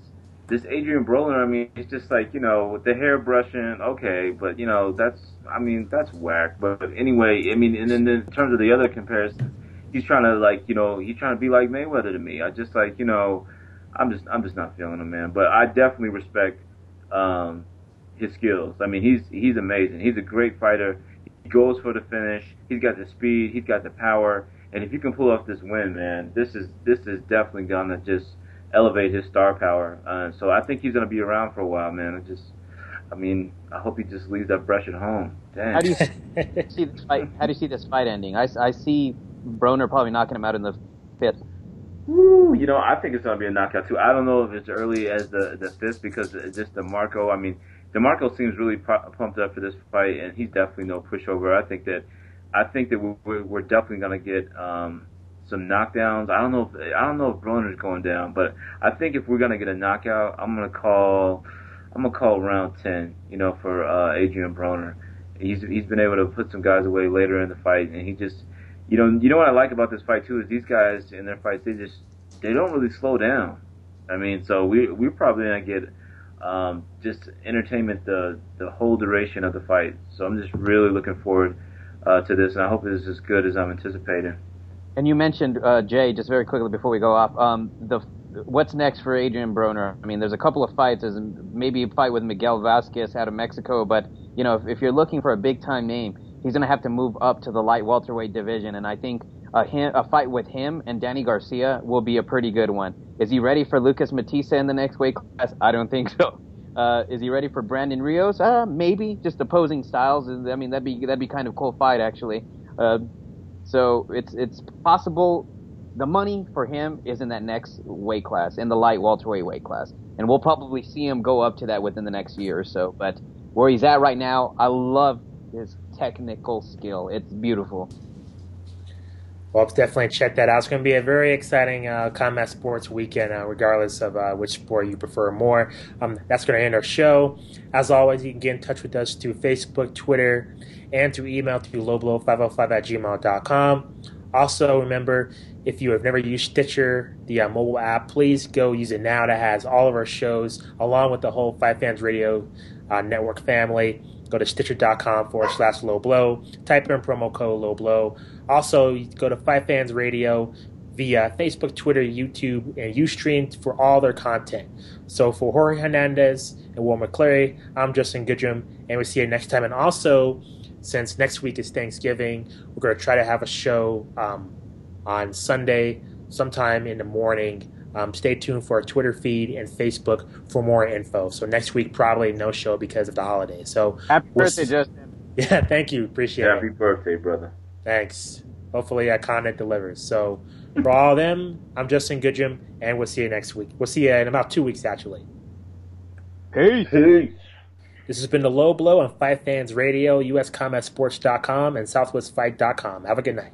This Adrien Broner, I mean, it's just like, with the hair brushing, okay, but, that's whack. But anyway, I mean, and then in terms of the other comparisons, he's trying to be like Mayweather to me. I just like, I'm just not feeling him, man. But I definitely respect his skills. I mean, he's amazing. He's a great fighter. He goes for the finish. He's got the speed. He's got the power. And if you can pull off this win, man, this is definitely gonna just elevate his star power. So I think he's gonna be around for a while, man. I hope he just leaves that brush at home. Damn. How do you see this fight? How do you see this fight ending? I see Broner probably knocking him out in the 5th. Woo, I think it's gonna be a knockout too. I don't know if it's early as the 5th because it's just DeMarco. I mean, DeMarco seems really pumped up for this fight, and he's definitely no pushover. I think that we're definitely gonna get some knockdowns. I don't know if Broner's going down, but I think if we're gonna get a knockout, I'm gonna call round 10. For Adrien Broner. He's been able to put some guys away later in the fight, and he just you know what I like about this fight too is these guys in their fights they don't really slow down. I mean, so we're probably gonna get just entertainment the whole duration of the fight. So I'm just really looking forward to this, and I hope it is as good as I'm anticipating. And you mentioned, Jay, just very quickly before we go off, what's next for Adrien Broner? I mean, there's a couple of fights. There's maybe a fight with Miguel Vasquez out of Mexico, but if you're looking for a big time name, he's going to have to move up to the light welterweight division, and I think a fight with him and Danny Garcia will be a pretty good one. Is he ready for Lucas Matissa in the next weight class? I don't think so. Is he ready for Brandon Rios? Maybe. Just opposing styles. I mean, that'd be kind of cool fight actually. So it's possible. The money for him is in that next weight class, in the light welterweight weight class, and we'll probably see him go up to that within the next year or so. But where he's at right now, I love his technical skill. It's beautiful. Well, definitely check that out. It's going to be a very exciting combat sports weekend, regardless of which sport you prefer more. That's going to end our show. As always, you can get in touch with us through Facebook, Twitter, and through email through lowblow505@gmail.com. Also, remember, if you have never used Stitcher, the mobile app, please go use it now. That has all of our shows, along with the whole FightFans Radio network family. Go to Stitcher.com/LowBlow. Type in promo code LowBlow. Also, you go to FightFans Radio via Facebook, Twitter, YouTube, and Ustream for all their content. So for Jorge Hernandez and Will McClary, I'm Justin Goodrum, and we'll see you next time. And also, since next week is Thanksgiving, we're going to try to have a show on Sunday sometime in the morning. Stay tuned for our Twitter feed and Facebook for more info. So next week, probably no show because of the holidays. So happy birthday, Justin. Yeah, thank you. Appreciate it. Happy birthday, brother. Thanks. Hopefully, Condit delivers. So for all of them, I'm Justin Goodrum, and we'll see you next week. We'll see you in about 2 weeks, actually. Peace. This has been the Low Blow on FightFans Radio, USCombatSports.com, and SouthwestFight.com. Have a good night.